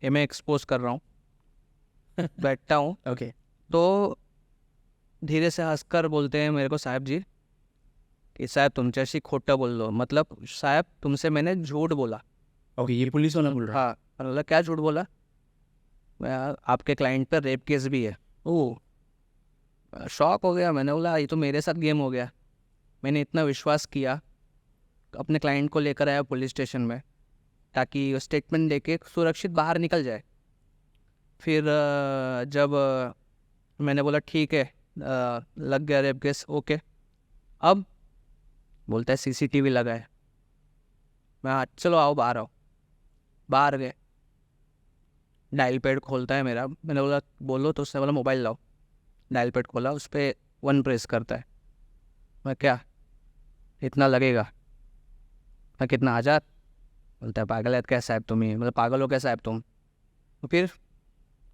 ये मैं एक्सपोज कर रहा हूँ, बैठता हूँ, ओके। तो धीरे से हंसकर बोलते हैं मेरे को साहब जी कि साहब तुमच्याशी खोटा बोल लो, मतलब साहब तुमसे मैंने झूठ बोला। ओके, ये पुलिस वाला बोल रहा है? हाँ, मैंने बोला क्या झूठ बोला? आपके क्लाइंट पर रेप केस भी है। ओह, शॉक हो गया। मैंने बोला ये तो मेरे साथ गेम हो गया। मैंने इतना विश्वास किया, अपने क्लाइंट को लेकर आया पुलिस स्टेशन में ताकि स्टेटमेंट देके सुरक्षित बाहर निकल जाए। फिर जब मैंने बोला ठीक है, लग गया रेप केस, ओके, अब बोलता है सीसीटीवी लगा है। मैं हाँ चलो आओ बाहर आओ। बाहर गए, डायल पैड खोलता है मेरा। मैंने बोला बोलो, तो उसने बोला मोबाइल लाओ। डायल पैड खोला, उस पर 1 प्रेस करता है। मैं क्या इतना लगेगा? मैं कितना 1000? बोलता है पागल है क्या साहब तुम ही, मतलब पागल हो क्या साहब तुम? तो फिर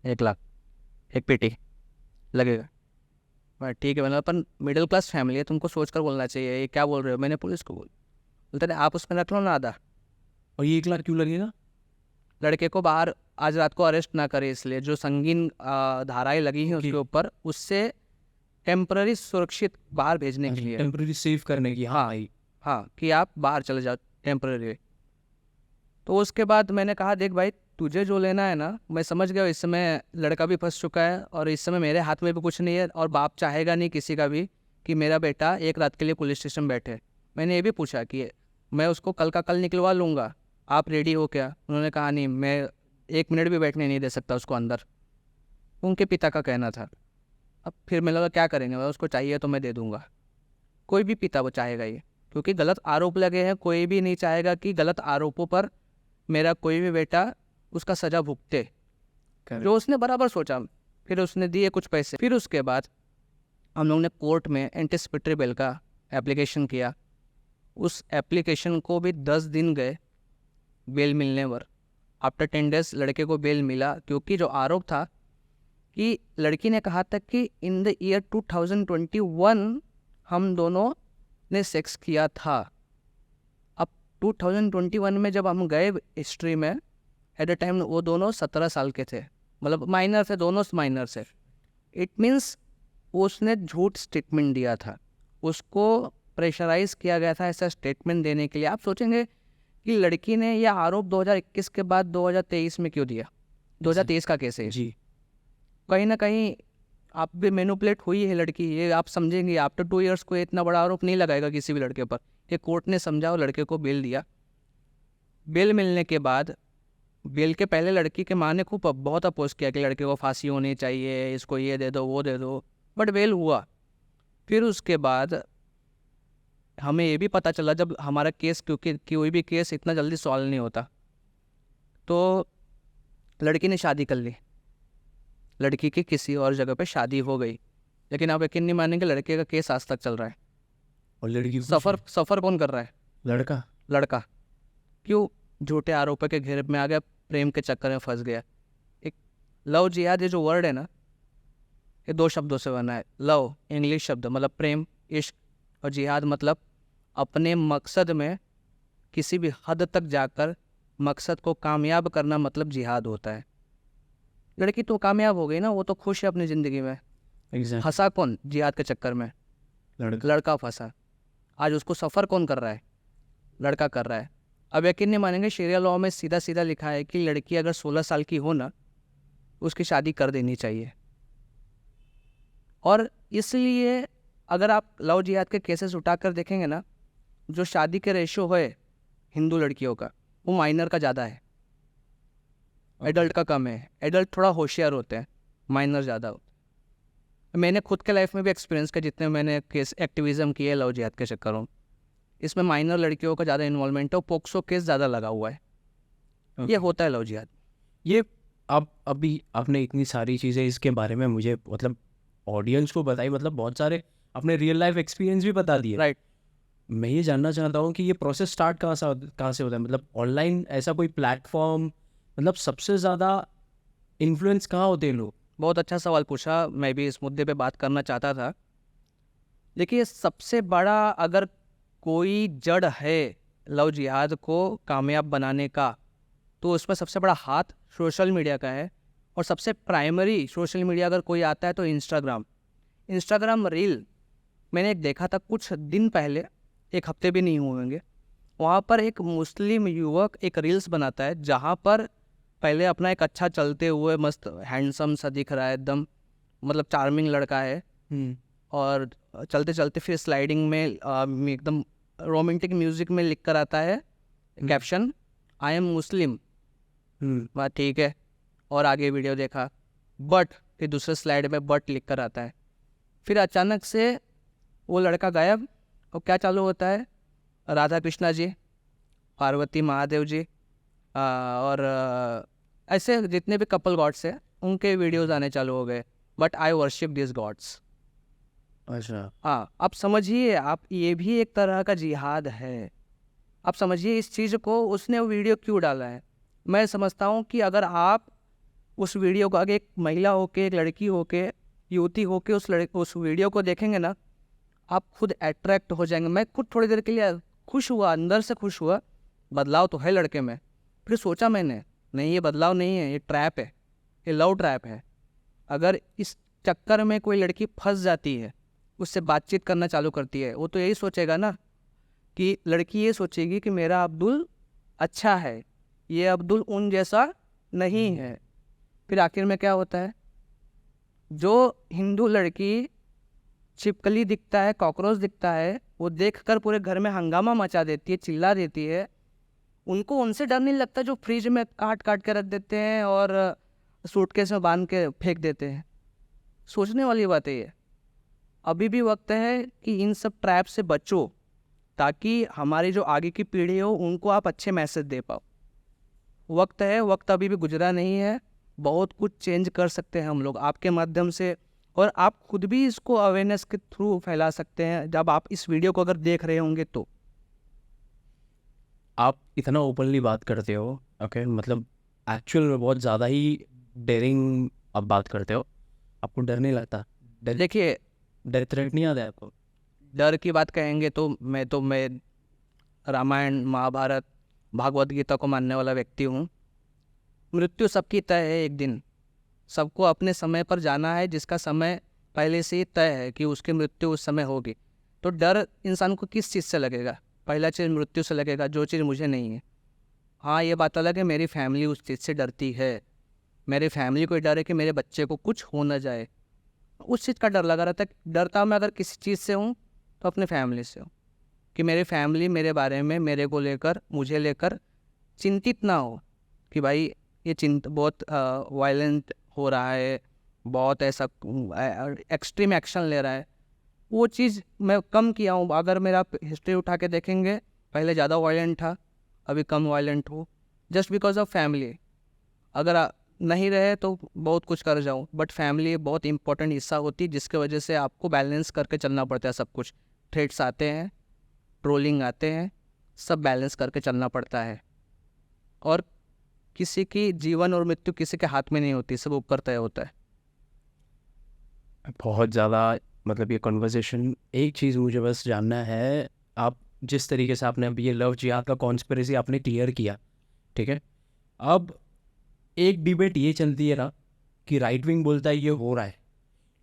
1 लाख, एक पेटी लगेगा। मैं ठीक है, मैंने अपन मिडिल क्लास फैमिली है, तुमको सोच कर बोलना चाहिए, ये क्या बोल रहे हो? मैंने पुलिस को बोलता है आप उसमें रख लो ना आधा। और ये 1 लाख क्यों लगेगा? लड़के को बाहर आज रात को अरेस्ट ना करे इसलिए, जो संगीन धाराएं लगी हैं उसके ऊपर, उससे टेम्पररी सुरक्षित बाहर भेजने के लिए, टेम्पररी सेव करने की। हाँ हाँ, कि आप बाहर चले जाओ टेम्पररी। तो उसके बाद मैंने कहा देख भाई तुझे जो लेना है ना, मैं समझ गया। इस समय लड़का भी फंस चुका है और इस समय मेरे हाथ में भी कुछ नहीं है, और बाप चाहेगा नहीं किसी का भी कि मेरा बेटा एक रात के लिए पुलिस स्टेशन बैठे। मैंने ये भी पूछा कि मैं उसको कल का कल निकलवा लूँगा, आप रेडी हो क्या? उन्होंने कहा नहीं, मैं 1 मिनट भी बैठने नहीं दे सकता उसको अंदर। उनके पिता का कहना था। अब फिर मैंने लगा क्या करेंगे, मैं उसको चाहिए तो मैं दे दूँगा, कोई भी पिता वो चाहेगा ये। क्योंकि गलत आरोप लगे हैं, कोई भी नहीं चाहेगा कि गलत आरोपों पर मेरा कोई भी बेटा उसका सज़ा भुगते। जो उसने बराबर सोचा, फिर उसने दिए कुछ पैसे। फिर उसके बाद हम लोग ने कोर्ट में एंटिसिपेटरी बेल का एप्लीकेशन किया। उस एप्लीकेशन को भी 10 दिन गए बेल मिलने पर। आफ्टर 10 डेज लड़के को बेल मिला, क्योंकि जो आरोप था कि लड़की ने कहा था कि इन द ईयर 2021 हम दोनों ने सेक्स किया था। अब 2021 में जब हम गए हिस्ट्री में, एट द टाइम वो दोनों 17 साल के थे, मतलब माइनर थे, दोनों माइनर से। इट मीन्स उसने झूठ स्टेटमेंट दिया था, उसको प्रेशराइज किया गया था ऐसा स्टेटमेंट देने के लिए। आप सोचेंगे कि लड़की ने यह आरोप 2021 के बाद 2023 में क्यों दिया? 2023 का केस है जी। कहीं ना कहीं आप भी मैनिपुलेट हुई है लड़की, ये आप समझेंगे। आफ्टर 2 इयर्स को इतना बड़ा आरोप नहीं लगाएगा किसी भी लड़के पर। ये कोर्ट ने समझा और लड़के को बेल दिया। बेल मिलने के बाद, बेल के पहले लड़की के माँ ने खूब बहुत अपोज किया कि लड़के को फांसी होनी चाहिए, इसको ये दे दो वो दे दो, बट बेल हुआ। फिर उसके बाद हमें ये भी पता चला, जब हमारा केस, क्योंकि कोई भी केस इतना जल्दी सॉल्व नहीं होता, तो लड़की ने शादी कर ली। लड़की की किसी और जगह पे शादी हो गई, लेकिन आप यकीन नहीं मानेंगे लड़के का केस आज तक चल रहा है। और लड़की खुश सफ़र कौन कर रहा है? लड़का। लड़का। क्यों? झूठे आरोपों के घेरे में आ गया, प्रेम के चक्कर में फंस गया। एक लव जिहाद, ये जो वर्ड है ना, ये 2 शब्दों से बना है। लव इंग्लिश शब्द मतलब प्रेम, इश्क, और जिहाद मतलब अपने मकसद में किसी भी हद तक जाकर मकसद को कामयाब करना, मतलब जिहाद होता है। लड़की तो कामयाब हो गई ना, वो तो खुश है अपनी ज़िंदगी में। एग्जैक्ट। फंसा कौन? जिहाद के चक्कर में लड़का फंसा। आज उसको सफ़र कौन कर रहा है? लड़का कर रहा है। अब यकीन नहीं मानेंगे, शरिया लॉ में सीधा सीधा लिखा है कि लड़की अगर 16 साल की हो ना, उसकी शादी कर देनी चाहिए। और इसलिए अगर आप लव जिहाद के केसेस उठाकर देखेंगे ना, जो शादी के रेशो है हिंदू लड़कियों का, वो माइनर का ज़्यादा है, एडल्ट का कम है। एडल्ट थोड़ा होशियार होते हैं, माइनर ज़्यादा होते हैं। मैंने खुद के लाइफ में भी एक्सपीरियंस किया, जितने मैंने केस एक्टिविज़म किए लव जिहाद के चक्करों में, इसमें माइनर लड़कियों का ज़्यादा इन्वॉल्वमेंट है और पोक्सो केस ज़्यादा लगा हुआ है। ये होता है लव जिहाद। ये अब अभी आपने इतनी सारी चीज़ें इसके बारे में मुझे मतलब ऑडियंस को बताई, मतलब बहुत सारे अपने रियल लाइफ एक्सपीरियंस भी बता दिए। राइट। मैं ये जानना चाहता हूँ कि ये प्रोसेस स्टार्ट कहाँ से होता है? मतलब ऑनलाइन ऐसा कोई प्लेटफॉर्म, मतलब सबसे ज़्यादा इन्फ्लुएंस कहाँ होते हैं लोग? बहुत अच्छा सवाल पूछा, मैं भी इस मुद्दे पे बात करना चाहता था। देखिए, सबसे बड़ा अगर कोई जड़ है लव जिहाद को कामयाब बनाने का, तो उसमें सबसे बड़ा हाथ सोशल मीडिया का है। और सबसे प्राइमरी सोशल मीडिया अगर कोई आता है तो इंस्टाग्राम रील। मैंने एक देखा था कुछ दिन पहले, 1 हफ्ते भी नहीं हुए होंगे, वहाँ पर एक मुस्लिम युवक एक रील्स बनाता है, जहाँ पर पहले अपना एक अच्छा चलते हुए मस्त हैंडसम सा दिख रहा है, एकदम मतलब चार्मिंग लड़का है, और चलते चलते फिर स्लाइडिंग में एकदम रोमांटिक म्यूजिक में लिख कर आता है कैप्शन, आई एम मुस्लिम। बात ठीक है, और आगे वीडियो देखा, बट फिर दूसरे स्लाइड में बट लिख कर आता है। फिर अचानक से वो लड़का गायब, और क्या चालू होता है? राधा कृष्णा जी, पार्वती महादेव जी, और ऐसे जितने भी कपल गॉड्स हैं उनके वीडियोस आने चालू हो गए। But I worship this gods. अच्छा। हाँ, आप समझिए, आप ये भी एक तरह का जिहाद है। आप समझिए इस चीज़ को, उसने वो वीडियो क्यों डाला है। मैं समझता हूँ कि अगर आप उस वीडियो को, आगे एक महिला होके, एक लड़की होके, युवती होके उस वीडियो को देखेंगे ना, आप खुद अट्रैक्ट हो जाएंगे। मैं खुद थोड़ी देर के लिए खुश हुआ, अंदर से खुश हुआ, बदलाव तो है लड़के में। फिर सोचा मैंने, नहीं ये बदलाव नहीं है, ये ट्रैप है, ये लव ट्रैप है। अगर इस चक्कर में कोई लड़की फंस जाती है, उससे बातचीत करना चालू करती है, वो तो यही सोचेगा ना, कि लड़की ये सोचेगी कि मेरा अब्दुल अच्छा है, ये अब्दुल उन जैसा नहीं है। फिर आखिर में क्या होता है? जो हिंदू लड़की छिपकली दिखता है, कॉकरोच दिखता है, वो देखकर पूरे घर में हंगामा मचा देती है, चिल्ला देती है। उनको उनसे डर नहीं लगता जो फ्रिज में काट काट के रख देते हैं और सूटकेस में बांध के फेंक देते हैं। सोचने वाली बात है ये। अभी भी वक्त है कि इन सब ट्रैप से बचो, ताकि हमारी जो आगे की पीढ़ी हो उनको आप अच्छे मैसेज दे पाओ। वक्त है, वक्त अभी भी गुजरा नहीं है, बहुत कुछ चेंज कर सकते हैं हम लोग आपके माध्यम से, और आप खुद भी इसको अवेयरनेस के थ्रू फैला सकते हैं जब आप इस वीडियो को अगर देख रहे होंगे तो। आप इतना ओपनली बात करते हो, ओके, मतलब एक्चुअल में बहुत ज़्यादा ही डेयरिंग आप बात करते हो। आपको डर नहीं लगता? देखिए, डर थ्रेट नहीं आता है आपको? डर की बात कहेंगे तो मैं रामायण, महाभारत, भागवत गीता को मानने वाला व्यक्ति हूँ। मृत्यु सबकी तय है एक दिन, सबको अपने समय पर जाना है, जिसका समय पहले से ही तय है कि उसकी मृत्यु उस समय होगी। तो डर इंसान को किस चीज़ से लगेगा? पहला चीज़ मृत्यु से लगेगा, जो चीज़ मुझे नहीं है। हाँ, ये बात अलग है, मेरी फैमिली उस चीज़ से डरती है, मेरी फैमिली को डर है कि मेरे बच्चे को कुछ हो ना जाए, उस चीज़ का डर लगा रहता है। डरता मैं अगर किसी चीज़ से हूँ तो अपने फैमिली से हूँ, कि मेरी फैमिली मेरे बारे में, मेरे को लेकर, मुझे लेकर चिंतित ना हो कि भाई ये बहुत वायलेंट हो रहा है, बहुत ऐसा एक्सट्रीम एक्शन ले रहा है। वो चीज़ मैं कम किया हूँ। अगर मेरा हिस्ट्री उठा के देखेंगे, पहले ज़्यादा वायलेंट था, अभी कम वायलेंट हूँ, जस्ट बिकॉज ऑफ फैमिली। अगर नहीं रहे तो बहुत कुछ कर जाऊँ, बट फैमिली बहुत इंपॉर्टेंट हिस्सा होती है, जिसके वजह से आपको बैलेंस करके चलना पड़ता है। सब कुछ, थ्रेट्स आते हैं, ट्रोलिंग आते हैं, सब बैलेंस करके चलना पड़ता है। और किसी की जीवन और मृत्यु किसी के हाथ में नहीं होती, सब ऊपर तय होता है। बहुत ज़्यादा, मतलब ये कन्वर्सेशन, एक चीज़ मुझे बस जानना है, आप जिस तरीके से आपने अभी ये लव जिहाद का कॉन्स्पिरेसी आपने क्लियर किया, ठीक है, अब एक डिबेट ये चलती है ना कि राइट विंग बोलता है ये हो रहा है,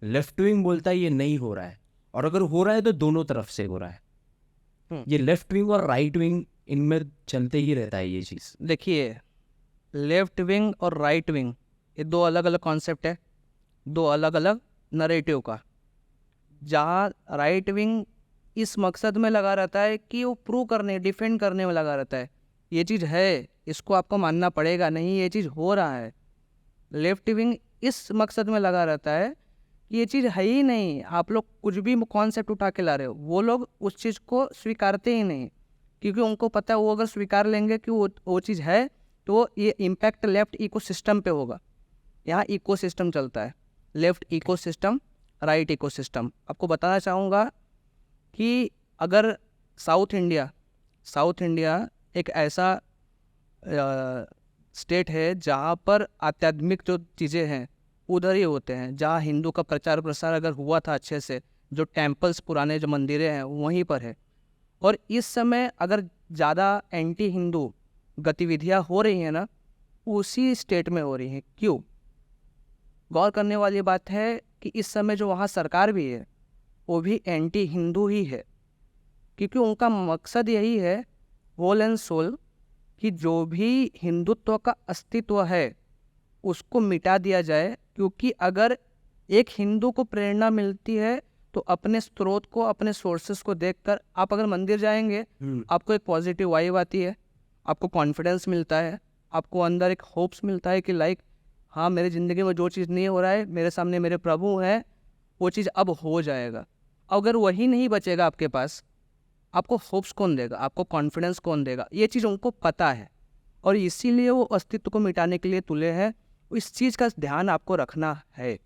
लेफ्ट विंग बोलता है ये नहीं हो रहा है, और अगर हो रहा है तो दोनों तरफ से हो रहा है। ये लेफ्ट विंग और राइट विंग, इनमें चलते ही रहता है ये चीज़। देखिए, लेफ्ट विंग और राइट विंग ये दो अलग अलग कॉन्सेप्ट है, दो अलग अलग नरेटिव का। जहाँ राइट विंग इस मकसद में लगा रहता है कि वो प्रूव करने, डिफेंड करने में लगा रहता है, ये चीज़ है, इसको आपको मानना पड़ेगा, नहीं ये चीज़ हो रहा है। लेफ्ट विंग इस मकसद में लगा रहता है कि ये चीज़ है ही नहीं, आप लोग कुछ भी कॉन्सेप्ट उठा के ला रहे हो। वो लोग उस चीज़ को स्वीकारते ही नहीं, क्योंकि उनको पता है वो अगर स्वीकार लेंगे कि वो चीज़ है तो ये इम्पैक्ट लेफ्ट इकोसिस्टम पे होगा। यहाँ इकोसिस्टम चलता है, लेफ्ट इकोसिस्टम, राइट इकोसिस्टम। आपको बताना चाहूँगा कि अगर साउथ इंडिया एक ऐसा स्टेट है जहाँ पर आध्यात्मिक जो चीज़ें हैं उधर ही होते हैं, जहाँ हिंदू का प्रचार प्रसार अगर हुआ था अच्छे से, जो टेम्पल्स, पुराने जो मंदिरें हैं वहीं पर है। और इस समय अगर ज़्यादा एंटी हिंदू गतिविधियाँ हो रही हैं ना, उसी स्टेट में हो रही हैं। क्यों? गौर करने वाली बात है कि इस समय जो वहाँ सरकार भी है वो भी एंटी हिंदू ही है, क्योंकि उनका मकसद यही है, होल एंड सोल, कि जो भी हिंदुत्व का अस्तित्व है उसको मिटा दिया जाए। क्योंकि अगर एक हिंदू को प्रेरणा मिलती है तो अपने स्रोत को, अपने सोर्सेस को देखकर, आप अगर मंदिर जाएंगे आपको एक पॉजिटिव वाइब आती है, आपको कॉन्फिडेंस मिलता है, आपको अंदर एक होप्स मिलता है कि लाइक हाँ, मेरी ज़िंदगी में जो चीज़ नहीं हो रहा है, मेरे सामने मेरे प्रभु हैं, वो चीज़ अब हो जाएगा। अगर वही नहीं बचेगा आपके पास, आपको होप्स कौन देगा, आपको कॉन्फिडेंस कौन देगा? ये चीज़ उनको पता है, और इसीलिए वो अस्तित्व को मिटाने के लिए तुले हैं। इस चीज़ का ध्यान आपको रखना है।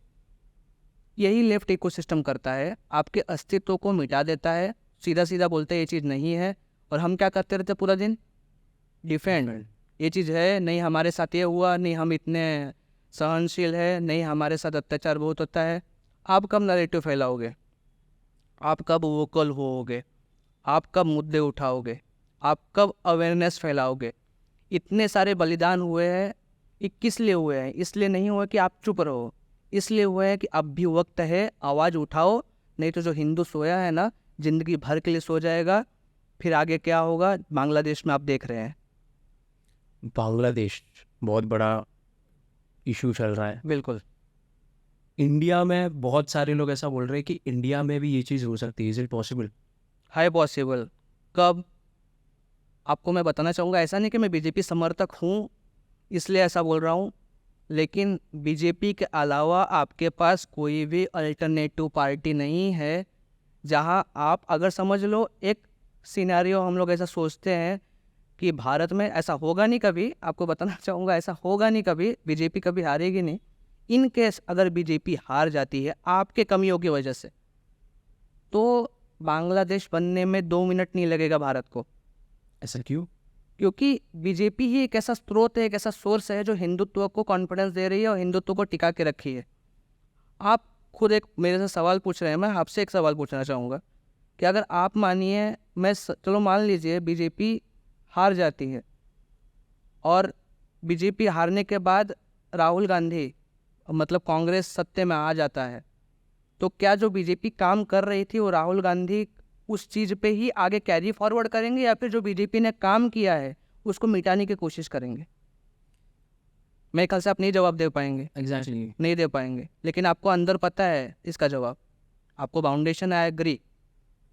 यही लेफ्ट इकोसिस्टम करता है, आपके अस्तित्व को मिटा देता है, सीधा सीधा बोलते हैं ये चीज़ नहीं है, और हम क्या करते रहते पूरा दिन? डिफेंड। ये चीज़ है नहीं, हमारे साथ ये हुआ नहीं, हम इतने सहनशील है नहीं, हमारे साथ अत्याचार बहुत होता है। आप कब नैरेटिव फैलाओगे? आप कब वोकल होोगे? आप कब मुद्दे उठाओगे? आप कब अवेयरनेस फैलाओगे? इतने सारे बलिदान हुए हैं, ये किस लिए हुए हैं? इसलिए नहीं हुए कि आप चुप रहो, इसलिए हुए हैं कि अब भी वक्त है, आवाज़ उठाओ, नहीं तो जो हिंदू सोया है ना, ज़िंदगी भर के लिए सो जाएगा। फिर आगे क्या होगा बांग्लादेश में आप देख रहे हैं। बांग्लादेश बहुत बड़ा इशू चल रहा है। बिल्कुल। इंडिया में बहुत सारे लोग ऐसा बोल रहे हैं कि इंडिया में भी ये चीज़ हो सकती है। Is it possible? High possible. कब? आपको मैं बताना चाहूँगा, ऐसा नहीं कि मैं बीजेपी समर्थक हूँ इसलिए ऐसा बोल रहा हूँ, लेकिन बीजेपी के अलावा आपके पास कोई भी अल्टरनेटिव पार्टी नहीं है जहाँ आप, अगर समझ लो, एक सिनेरियो हम लोग ऐसा सोचते हैं कि भारत में ऐसा होगा नहीं कभी, आपको बताना चाहूँगा ऐसा होगा नहीं कभी, बीजेपी कभी हारेगी नहीं। इन केस अगर बीजेपी हार जाती है आपके कमियों की वजह से, तो बांग्लादेश बनने में 2 मिनट नहीं लगेगा भारत को। ऐसा क्यों? क्योंकि बीजेपी ही एक ऐसा स्रोत है, एक ऐसा सोर्स है जो हिंदुत्व को कॉन्फिडेंस दे रही है और हिंदुत्व को टिका के रखी है। आप खुद एक मेरे से सवाल पूछ रहे हैं, मैं आपसे एक सवाल पूछना चाहूँगा कि अगर आप मानिए चलो मान लीजिए बीजेपी हार जाती है और बीजेपी हारने के बाद राहुल गांधी मतलब कांग्रेस सत्ते में आ जाता है, तो क्या जो बीजेपी काम कर रही थी वो राहुल गांधी उस चीज़ पे ही आगे कैरी फॉरवर्ड करेंगे या फिर जो बीजेपी ने काम किया है उसको मिटाने की कोशिश करेंगे? मेरे ख्याल से आप नहीं जवाब दे पाएंगे, एग्जैक्टली। नहीं दे पाएंगे, लेकिन आपको अंदर पता है इसका जवाब, आपको फाउंडेशन आई एग्री,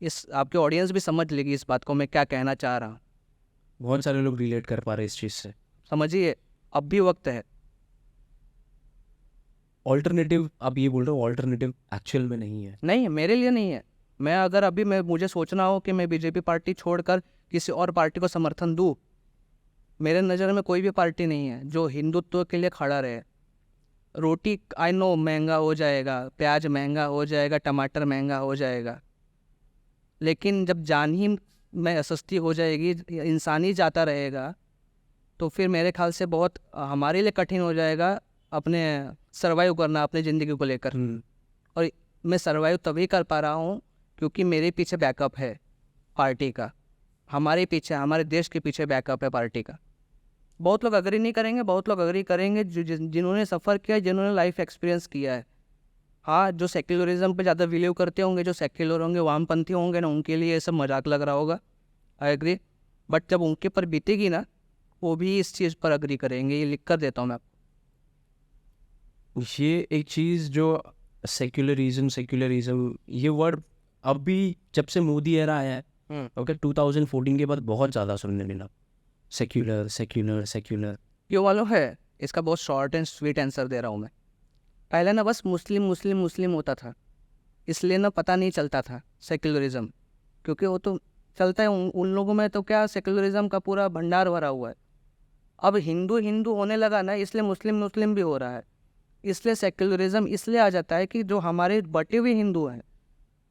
इस आपके ऑडियंस भी समझ लेगी इस बात को मैं क्या कहना चाह रहा हूँ। बहुत सारे लोग रिलेट कर पा रहे हैं इस चीज़ से। समझिए अब भी वक्त है। ऑल्टरनेटिव, आप ये बोल रहे हो ऑल्टरनेटिव एक्चुअल में नहीं है? नहीं मेरे लिए नहीं है। मैं अगर अभी मुझे सोचना हो कि मैं बीजेपी पार्टी छोड़कर किसी और पार्टी को समर्थन दूँ, मेरे नज़र में कोई भी पार्टी नहीं है जो हिंदुत्व के लिए खड़ा रहे। रोटी आई नो महंगा हो जाएगा, प्याज महंगा हो जाएगा, टमाटर महंगा हो जाएगा, लेकिन जब जान ही में सस्ती हो जाएगी, इंसान ही जाता रहेगा, तो फिर मेरे ख्याल से बहुत हमारे लिए कठिन हो जाएगा अपने सर्वाइव करना अपनी ज़िंदगी को लेकर। और मैं सर्वाइव तभी कर पा रहा हूँ क्योंकि मेरे पीछे बैकअप है पार्टी का, हमारे पीछे, हमारे देश के पीछे बैकअप है पार्टी का। बहुत लोग अग्री नहीं करेंगे, बहुत लोग अग्री करेंगे जिन्होंने सफ़र किया, जिन्होंने लाइफ एक्सपीरियंस किया है। हाँ, जो सेक्युलरिज्म पे ज़्यादा बिलीव करते होंगे, जो सेक्युलर होंगे, वामपंथी होंगे ना, उनके लिए ये सब मजाक लग रहा होगा, आई एग्री। बट जब उनके पर बीतेगी ना, वो भी इस चीज़ पर अग्री करेंगे, ये लिख कर देता हूँ मैं आपको। ये एक चीज़ जो सेक्युलरिज्म ये वर्ड अभी जब से मोदी एरा आया है, ओके, 2014 के बाद बहुत ज़्यादा सुनने मिला, सेक्युलर सेक्युलर सेक्युलर। क्यों मालूम है? इसका बहुत शॉर्ट एंड स्वीट आंसर दे रहा हूँ मैं। पहले ना बस मुस्लिम मुस्लिम मुस्लिम होता था, इसलिए ना पता नहीं चलता था सेक्युलरिज्म, क्योंकि वो तो चलता है उन लोगों में, तो क्या सेक्युलरिज्म का पूरा भंडार भरा हुआ है। अब हिंदू हिंदू होने लगा ना, इसलिए मुस्लिम मुस्लिम भी हो रहा है, इसलिए सेक्युलरिज्म इसलिए आ जाता है कि जो हमारे बटे हुए हिंदू हैं,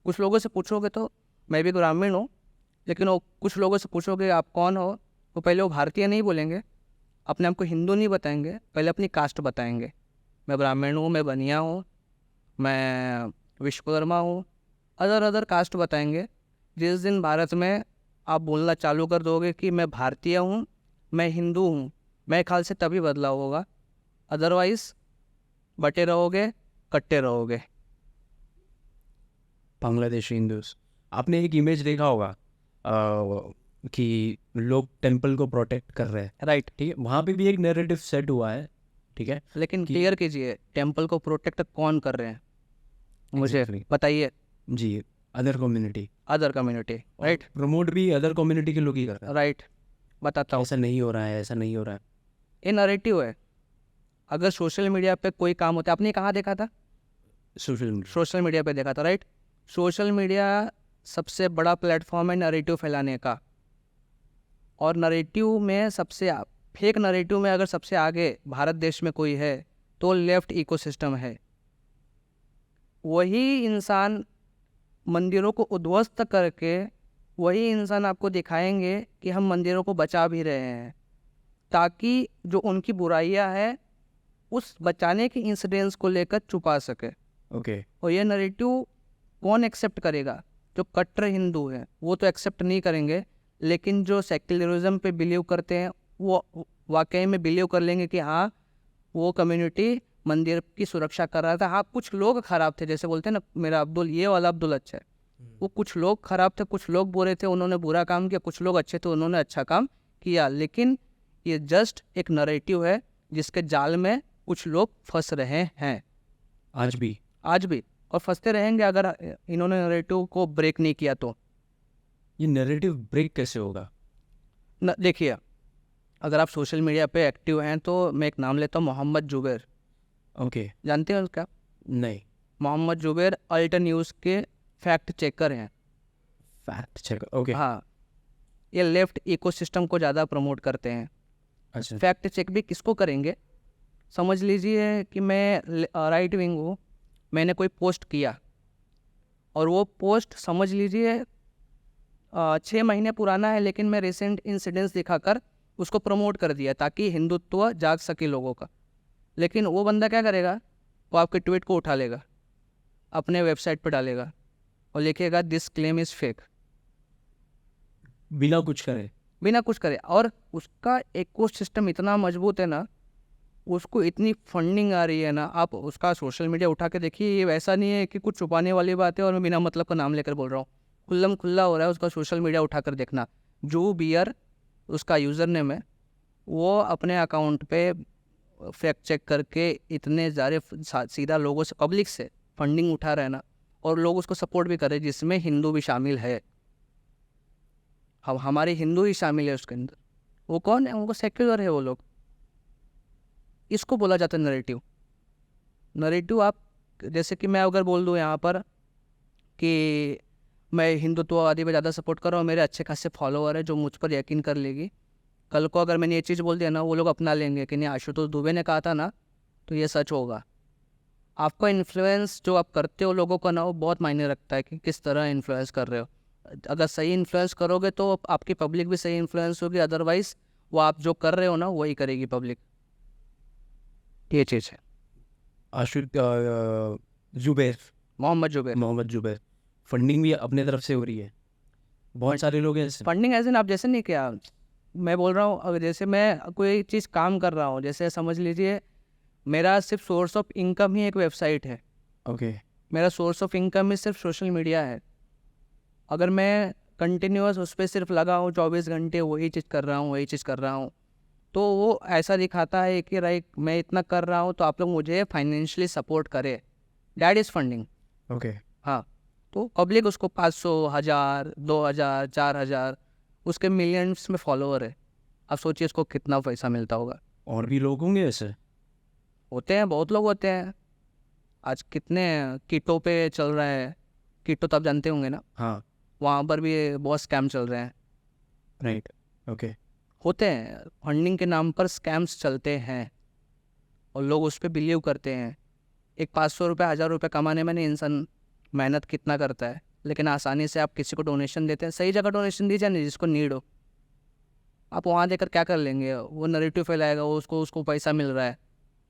कुछ लोगों से पूछोगे तो मैं भी ग्रामीण हूँ, लेकिन वो कुछ लोगों से पूछोगे आप कौन हो, तो पहले वो भारतीय नहीं बोलेंगे, अपने आप को हिंदू नहीं बताएंगे, पहले अपनी कास्ट बताएंगे। मैं ब्राह्मण हूँ, मैं बनिया हूँ, मैं विश्वकर्मा हूँ, अदर कास्ट बताएंगे। जिस दिन भारत में आप बोलना चालू कर दोगे कि मैं भारतीय हूँ, मैं हिंदू हूँ, मेरे ख्याल से तभी बदलाव होगा, अदरवाइज़ बटे रहोगे, कट्टे रहोगे। बांग्लादेशी हिंदूज, आपने एक इमेज देखा होगा कि लोग टेंपल को प्रोटेक्ट कर रहे हैं, राइट, ठीक है, वहाँ पे भी एक नैरेटिव सेट हुआ है, ठीक है, लेकिन क्लियर कीजिए टेम्पल को प्रोटेक्ट कौन कर रहे हैं, मुझे Exactly. बताइए। जी, other community, other community, right promote भी अदर कम्युनिटी के लोग ही कर रहे हैं। राइट, बताता हूँ। ऐसा नहीं हो रहा है, ऐसा नहीं हो रहा है। ये नरेटिव है। अगर सोशल मीडिया पे कोई काम होता है, आपने कहाँ देखा था? सोशल मीडिया, सोशल मीडिया पे देखा था, राइट। सोशल मीडिया सबसे बड़ा प्लेटफॉर्म है नरेटिव फैलाने का, और नरेटिव में सबसे फेक नरेटिव में अगर सबसे आगे भारत देश में कोई है तो लेफ्ट इकोसिस्टम है। वही इंसान मंदिरों को उद्ध्वस्त करके, वही इंसान आपको दिखाएंगे कि हम मंदिरों को बचा भी रहे हैं, ताकि जो उनकी बुराइयां हैं उस बचाने के इंसिडेंट्स को लेकर छुपा सके। ओके, और ये नरेटिव कौन एक्सेप्ट करेगा? जो कट्टर हिंदू हैं वो तो एक्सेप्ट नहीं करेंगे, लेकिन जो सेक्युलरिज्म पे बिलीव करते हैं वो वाकई में बिलीव कर लेंगे कि हाँ वो कम्युनिटी मंदिर की सुरक्षा कर रहा था। हाँ, कुछ लोग खराब थे, जैसे बोलते हैं ना मेरा अब्दुल, ये वाला अब्दुल अच्छा है, वो कुछ लोग खराब थे, कुछ लोग बुरे थे, उन्होंने बुरा काम किया, कुछ लोग अच्छे थे, उन्होंने अच्छा काम किया, लेकिन ये जस्ट एक नरेटिव है जिसके जाल में कुछ लोग फंस रहे हैं आज भी, और फंसते रहेंगे अगर इन्होंने नरेटिव को ब्रेक नहीं किया तो। ये नैरेटिव ब्रेक कैसे होगा? देखिए, अगर आप सोशल मीडिया पे एक्टिव हैं तो मैं एक नाम लेता हूँ, मोहम्मद जुबैर, ओके, जानते हैं उसका? नहीं, मोहम्मद जुबैर अल्ट न्यूज़ के फैक्ट चेकर हैं। फैक्ट चेक, ओके, हाँ, ये लेफ्ट इकोसिस्टम को ज़्यादा प्रमोट करते हैं। अच्छा। फैक्ट चेक भी किसको करेंगे? समझ लीजिए कि मैं राइट विंग हूँ, मैंने कोई पोस्ट किया और वो पोस्ट समझ लीजिए 6 महीने पुराना है, लेकिन मैं रिसेंट इंसिडेंट्स दिखाकर उसको प्रमोट कर दिया ताकि हिंदुत्व जाग सके लोगों का। लेकिन वो बंदा क्या करेगा? वो आपके ट्वीट को उठा लेगा, अपने वेबसाइट पर डालेगा और लिखेगा दिस क्लेम इज़ फेक, बिना कुछ करे। बिना कुछ करे। और उसका इकोसिस्टम इतना मजबूत है ना, उसको इतनी फंडिंग आ रही है ना, आप उसका सोशल मीडिया उठा के देखिए, ये वैसा नहीं है कि कुछ छुपाने वाली बात है और मैं बिना मतलब का नाम लेकर बोल रहा हूँ। खुल्लम खुल्ला हो रहा है, उसका सोशल मीडिया उठा कर देखना। जो बियर उसका यूज़र नेम है, वो अपने अकाउंट पे फैक्ट चेक करके इतने ज़्यादा सीधा लोगों से, पब्लिक से फंडिंग उठा रहा है ना, और लोग उसको सपोर्ट भी कर रहे हैं, जिसमें हिंदू भी शामिल है। हमारे हिंदू ही शामिल है उसके अंदर। वो कौन है? उनको सेक्युलर है वो लोग। इसको बोला जाता है नरेटिव। नरेटिव आप, जैसे कि मैं अगर बोल दूँ यहाँ पर कि मैं हिंदुत्ववादी पे ज़्यादा सपोर्ट कर रहा हूँ, मेरे अच्छे खासे फॉलोअर है जो मुझ पर यकीन कर लेगी। कल को अगर मैंने ये चीज़ बोल दिया ना, वो लोग अपना लेंगे कि नहीं आशुतोष दुबे ने कहा था ना, तो ये सच होगा। आपका इन्फ्लुएंस जो आप करते हो लोगों का ना, वो बहुत मायने रखता है कि किस तरह इन्फ्लुएंस कर रहे हो। अगर सही इन्फ्लुएंस करोगे तो आपकी पब्लिक भी सही इन्फ्लुएंस होगी, अदरवाइज वो आप जो कर रहे हो ना वही करेगी पब्लिक। ये चीज़ है। जुबैर, मोहम्मद जुबैर। मोहम्मद जुबैर, फंडिंग भी अपने तरफ से हो रही है। बहुत सारे लोग हैं ऐसे। फंडिंग एज इन आप जैसे नहीं किया, मैं बोल रहा हूँ अगर जैसे मैं कोई चीज़ काम कर रहा हूँ, जैसे समझ लीजिए मेरा सिर्फ सोर्स ऑफ इनकम ही एक वेबसाइट है, ओके। मेरा सोर्स ऑफ इनकम ही सिर्फ सोशल मीडिया है। अगर मैं कंटिन्यूअस उस पर सिर्फ लगा हूँ 24 घंटे वही चीज़ कर रहा हूँ, वही चीज़ कर रहा हूँ, तो वो ऐसा दिखाता है कि राइट मैं इतना कर रहा हूँ तो आप लोग मुझे फाइनेंशियली सपोर्ट करें। That is funding. ओके। हाँ, तो पब्लिक उसको 500, 1000, 2000, 4000, उसके मिलियंस में फॉलोअर है। आप सोचिए उसको कितना पैसा मिलता होगा। और भी लोग होंगे ऐसे? होते हैं, बहुत लोग होते हैं। आज कितने कीटो पे चल रहा है, कीटो तो आप जानते होंगे ना, हाँ, वहाँ पर भी बहुत स्कैम चल रहे हैं। राइट। ओके। होते हैं, फंडिंग के नाम पर स्कैम्स चलते हैं और लोग उस पर बिलीव करते हैं। एक 500 रुपये, 1000 रुपये कमाने में नहीं इंसान मेहनत कितना करता है, लेकिन आसानी से आप किसी को डोनेशन देते हैं। सही जगह डोनेशन दीजिए नहीं, जिसको नीड हो। आप वहाँ देकर क्या कर लेंगे? वो नैरेटिव फैलाएगा, वो उसको पैसा मिल रहा है।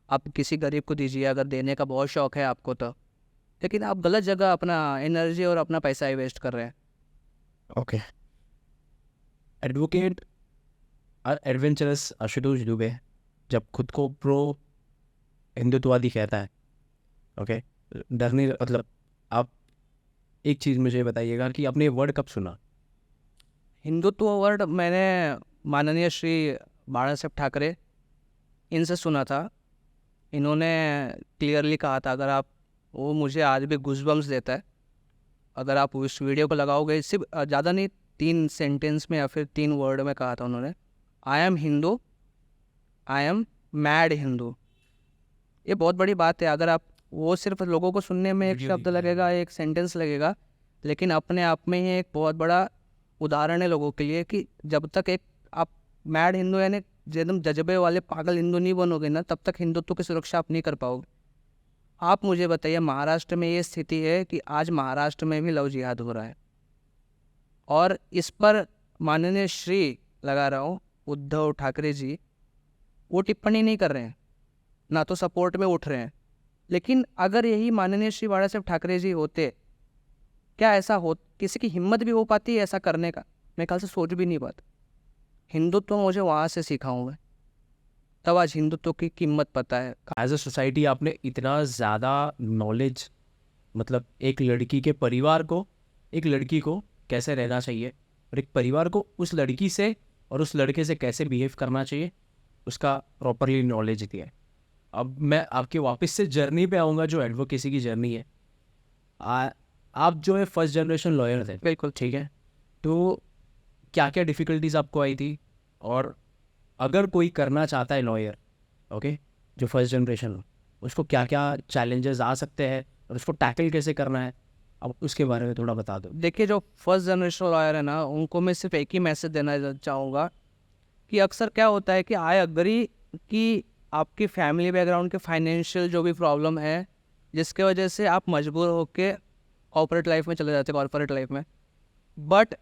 आप किसी गरीब को दीजिए अगर देने का बहुत शौक है आपको तो, लेकिन आप गलत जगह अपना एनर्जी और अपना पैसा ही वेस्ट कर रहे हैं। Okay. Advocate adventurous Ashutosh Dubey जब खुद को प्रो हिंदुत्ववादी कहता है, ओके, डरने मतलब आप एक चीज़ मुझे बताइएगा कि आपने वर्ड कब सुना? हिंदुत्व वर्ड मैंने माननीय श्री बाला साहब ठाकरे इनसे सुना था। इन्होंने क्लियरली कहा था, अगर आप, वो मुझे आज भी गूज़बम्स देता है। अगर आप उस वीडियो को लगाओगे, सिर्फ ज़्यादा नहीं, 3 सेंटेंस में या फिर 3 वर्ड में कहा था उन्होंने, I am Hindu, I am mad Hindu. ये बहुत बड़ी बात है। अगर आप, वो सिर्फ लोगों को सुनने में एक वीडियो शब्द दिखा है। लगेगा, एक सेंटेंस लगेगा, लेकिन अपने आप में ही एक बहुत बड़ा उदाहरण है लोगों के लिए कि जब तक एक आप मैड हिंदू यानी एकदम जज्बे वाले पागल हिंदू नहीं बनोगे ना, तब तक हिंदुत्व की सुरक्षा आप नहीं कर पाओगे। आप मुझे बताइए, महाराष्ट्र में ये स्थिति है कि आज महाराष्ट्र में भी लव जिहाद हो रहा है, और इस पर माननीय श्री लगा रहा हूँ उद्धव ठाकरे जी, वो टिप्पणी नहीं कर रहे हैं, ना तो सपोर्ट में उठ रहे हैं। लेकिन अगर यही माननीय श्री बाला साहब ठाकरे जी होते, क्या ऐसा हो, किसी की हिम्मत भी हो पाती है ऐसा करने का? मेरे ख्याल से सोच भी नहीं पाता। हिंदुत्व मुझे वहाँ से सीखा हूँ मैं, तब आज हिंदुत्व की कीमत पता है। एज अ सोसाइटी आपने इतना ज़्यादा नॉलेज, मतलब एक लड़की के परिवार को, एक लड़की को कैसे रहना चाहिए और एक परिवार को उस लड़की से और उस लड़के से कैसे बिहेव करना चाहिए, उसका प्रॉपरली नॉलेज दिया है। अब मैं आपके वापस से जर्नी पे आऊँगा, जो एडवोकेसी की जर्नी है। आप जो है फर्स्ट जनरेशन लॉयर थे, बिल्कुल। ठीक है, तो क्या क्या डिफ़िकल्टीज आपको आई थी? और अगर कोई करना चाहता है लॉयर, ओके, जो फर्स्ट जनरेशन हो, उसको क्या क्या चैलेंजेस आ सकते हैं और उसको टैकल कैसे करना है, अब उसके बारे में थोड़ा बता दो। देखिए, जो फर्स्ट जनरेशन लॉयर है ना, उनको मैं सिर्फ एक ही मैसेज देना चाहूँगा कि अक्सर क्या होता है कि आई अग्री कि आपकी फैमिली बैकग्राउंड के फाइनेंशियल जो भी प्रॉब्लम है, जिसके वजह से आप मजबूर होके कॉर्पोरेट लाइफ में चले जाते हैं, कॉर्पोरेट लाइफ में। बट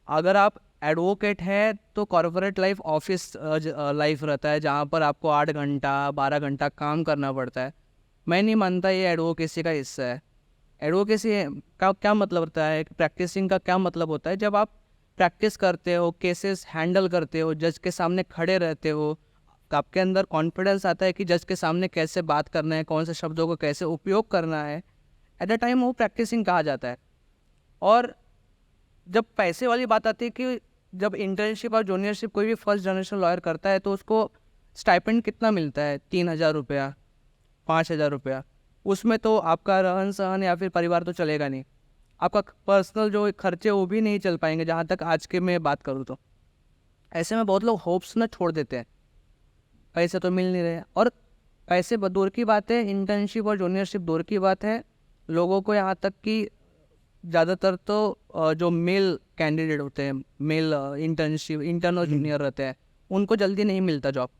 अगर आप एडवोकेट हैं तो कॉर्पोरेट लाइफ ऑफिस लाइफ रहता है, जहाँ पर आपको 8 घंटा 12 घंटा काम करना पड़ता है। मैं नहीं मानता ये एडवोकेसी का हिस्सा है। एडवोकेसी का क्या मतलब होता है, प्रैक्टिसिंग का क्या मतलब होता है, जब आप प्रैक्टिस करते हो, केसेस हैंडल करते हो, जज के सामने खड़े रहते हो, तो आपके अंदर कॉन्फिडेंस आता है कि जज के सामने कैसे बात करना है, कौन से शब्दों को कैसे उपयोग करना है। एट द टाइम वो प्रैक्टिसिंग कहा जाता है। और जब पैसे वाली बात आती है कि जब इंटर्नशिप और जूनियरशिप कोई भी फर्स्ट जनरेशन लॉयर करता है तो उसको स्टाइपेंड कितना मिलता है, 3,000 रुपया, 5,000 रुपया। उसमें तो आपका रहन सहन या फिर परिवार तो चलेगा नहीं, आपका पर्सनल जो खर्चे वो भी नहीं चल पाएंगे, जहाँ तक आज के मैं बात करूँ तो। ऐसे में बहुत लोग होप्स ना छोड़ देते हैं, पैसे तो मिल नहीं रहे। और पैसे दूर की बात है, इंटर्नशिप और जूनियरशिप दूर की बात है। लोगों को यहाँ तक कि ज़्यादातर तो जो मेल कैंडिडेट होते हैं, मेल इंटर्न और जूनियर रहते हैं, उनको जल्दी नहीं मिलता जॉब।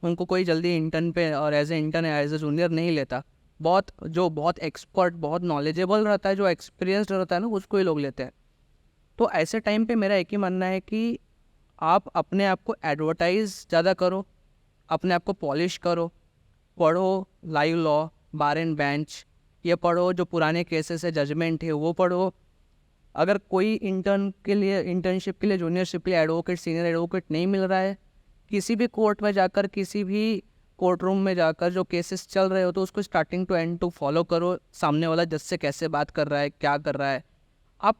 उनको कोई जल्दी इंटर्न पे और एज ए इंटर्न या एज ए जूनियर नहीं लेता। बहुत एक्सपर्ट, बहुत नॉलेजेबल रहता है, जो एक्सपीरियंस्ड रहता है ना, उसको ही लोग लेते हैं। तो ऐसे टाइम पे मेरा एक ही मानना है कि आप अपने आप को एडवर्टाइज ज़्यादा करो, अपने आप को पॉलिश करो, पढ़ो live law, bar and bench, ये पढ़ो, जो पुराने केसेस है, जजमेंट है, वो पढ़ो। अगर कोई इंटर्नशिप के लिए, जूनियरशिप के लिए एडवोकेट, सीनियर एडवोकेट नहीं मिल रहा है, किसी भी कोर्ट में जाकर, किसी भी कोर्ट रूम में जाकर जो केसेस चल रहे हो तो उसको starting to end to follow करो। सामने वाला जज से कैसे बात कर रहा है, क्या कर रहा है, आप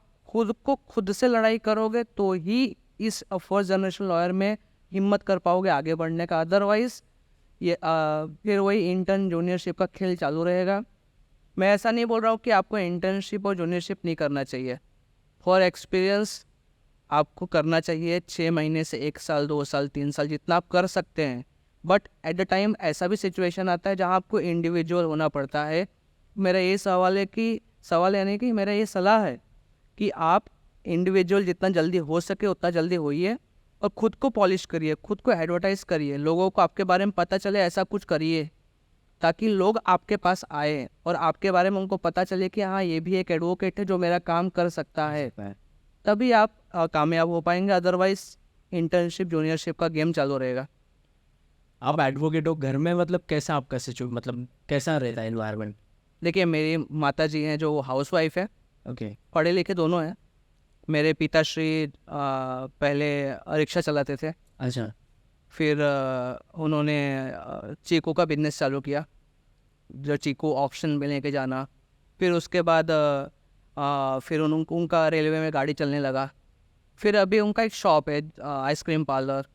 खुद से लड़ाई करोगे तो ही इस फर्स्ट जनरेशन लॉयर में हिम्मत कर पाओगे आगे बढ़ने का। अदरवाइज ये फिर वही इंटर्न जूनियरशिप का खेल चालू रहेगा। मैं ऐसा नहीं बोल रहा हूँ कि आपको इंटर्नशिप और जूनियरशिप नहीं करना चाहिए। फॉर एक्सपीरियंस आपको करना चाहिए, 6 महीने से 1 साल, 2 साल, 3 साल, जितना आप कर सकते हैं। बट एट द टाइम ऐसा भी सिचुएशन आता है जहाँ आपको इंडिविजुअल होना पड़ता है। मेरा ये सवाल यानी कि मेरा ये सलाह है कि आप इंडिविजुअल जितना जल्दी हो सके उतना जल्दी होइए और ख़ुद को पॉलिश करिए, खुद को एडवर्टाइज़ करिए, लोगों को आपके बारे में पता चले, ऐसा कुछ करिए ताकि लोग आपके पास आए और आपके बारे में उनको पता चले कि हाँ, ये भी एक एडवोकेट है जो मेरा काम कर सकता है। तभी आप कामयाब हो पाएंगे। अदरवाइज इंटर्नशिप जूनियरशिप का गेम चालू रहेगा। आप एडवोकेट हो, घर में मतलब कैसा आपका मतलब कैसा रहता है एनवायरनमेंट? देखिए, मेरी माता जी हैं जो हाउसवाइफ है, ओके। पढ़े लिखे दोनों हैं। मेरे पिताश्री पहले रिक्शा चलाते थे। अच्छा। फिर उन्होंने चीकू का बिजनेस चालू किया, जो चीकू ऑक्शन में लेके जाना। फिर उसके बाद फिर उनका रेलवे में गाड़ी चलने लगा। फिर अभी उनका एक शॉप है, आइसक्रीम पार्लर।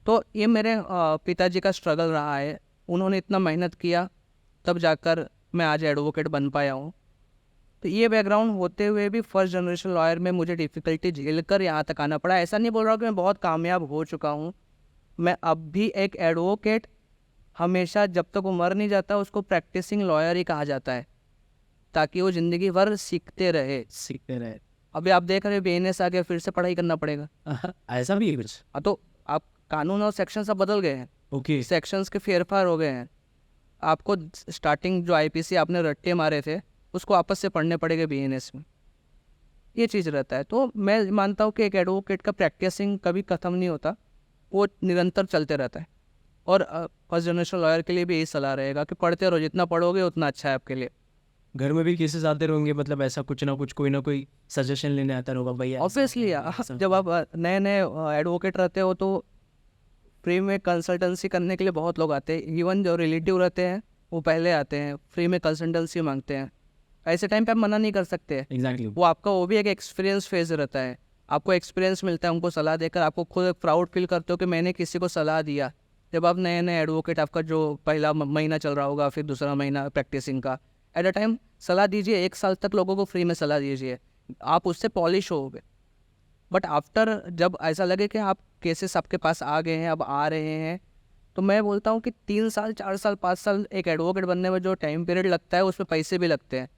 तो ये मेरे पिताजी का स्ट्रगल रहा है। उन्होंने इतना मेहनत किया तब जाकर मैं आज एडवोकेट बन पाया हूँ। तो ये बैकग्राउंड होते हुए भी फर्स्ट जनरेशन लॉयर में मुझे डिफ़िकल्टी झेल कर यहाँ तक आना पड़ा। ऐसा नहीं बोल रहा हूँ कि मैं बहुत कामयाब हो चुका हूँ। मैं अब भी एक एडवोकेट, हमेशा जब तक वो मर नहीं जाता उसको प्रैक्टिसिंग लॉयर ही कहा जाता है, ताकि वो ज़िंदगी भर सीखते रहे। अभी आप देख रहे हो BNS आ गया, फिर से पढ़ाई करना पड़ेगा। ऐसा भी है कुछ? तो आप कानून और सेक्शन सब बदल गए हैं। ओके। सेक्शंस के फेरफार हो गए हैं। आपको स्टार्टिंग जो IPC आपने रट्टे मारे थे उसको आपस से पढ़ने पड़ेंगे BNS में। ये चीज़ रहता है। तो मैं मानता हूँ कि एक एडवोकेट का प्रैक्टिसिंग कभी ख़त्म नहीं होता, वो निरंतर चलते रहता है। और फर्स्ट जनरेशन लॉयर के लिए भी यही सलाह रहेगा कि पढ़ते रहो, जितना पढ़ोगे उतना अच्छा है आपके लिए। घर में भी केसेस आते रहेंगे, मतलब ऐसा कुछ ना कुछ, कोई ना कोई सजेशन लेने आता रहेगा भैया? ऑब्वियसली जब आप नए नए एडवोकेट रहते हो तो फ्री में कंसल्टेंसी करने के लिए बहुत लोग आते हैं। इवन जो रिलेटिव रहते हैं वो पहले आते हैं, फ्री में कंसल्टेंसी मांगते हैं। ऐसे टाइम पे आप मना नहीं कर सकते। एग्जैक्टली। वो भी एक एक्सपीरियंस फेज रहता है। आपको एक्सपीरियंस मिलता है उनको सलाह देकर, आपको खुद प्राउड फील करते हो कि मैंने किसी को सलाह दिया। जब आप नए नए एडवोकेट, आपका जो पहला महीना चल रहा होगा, फिर दूसरा महीना प्रैक्टिसिंग का, एट अ टाइम सलाह दीजिए। 1 साल तक लोगों को फ्री में सलाह दीजिए, आप उससे पॉलिश होगे। बट आफ्टर जब ऐसा लगे कि आप केसेस आपके पास आ गए हैं, अब आ रहे हैं, तो मैं बोलता हूँ कि 3 साल, 4 साल, 5 साल एक एडवोकेट बनने में जो टाइम पीरियड लगता है उसमें पैसे भी लगते हैं।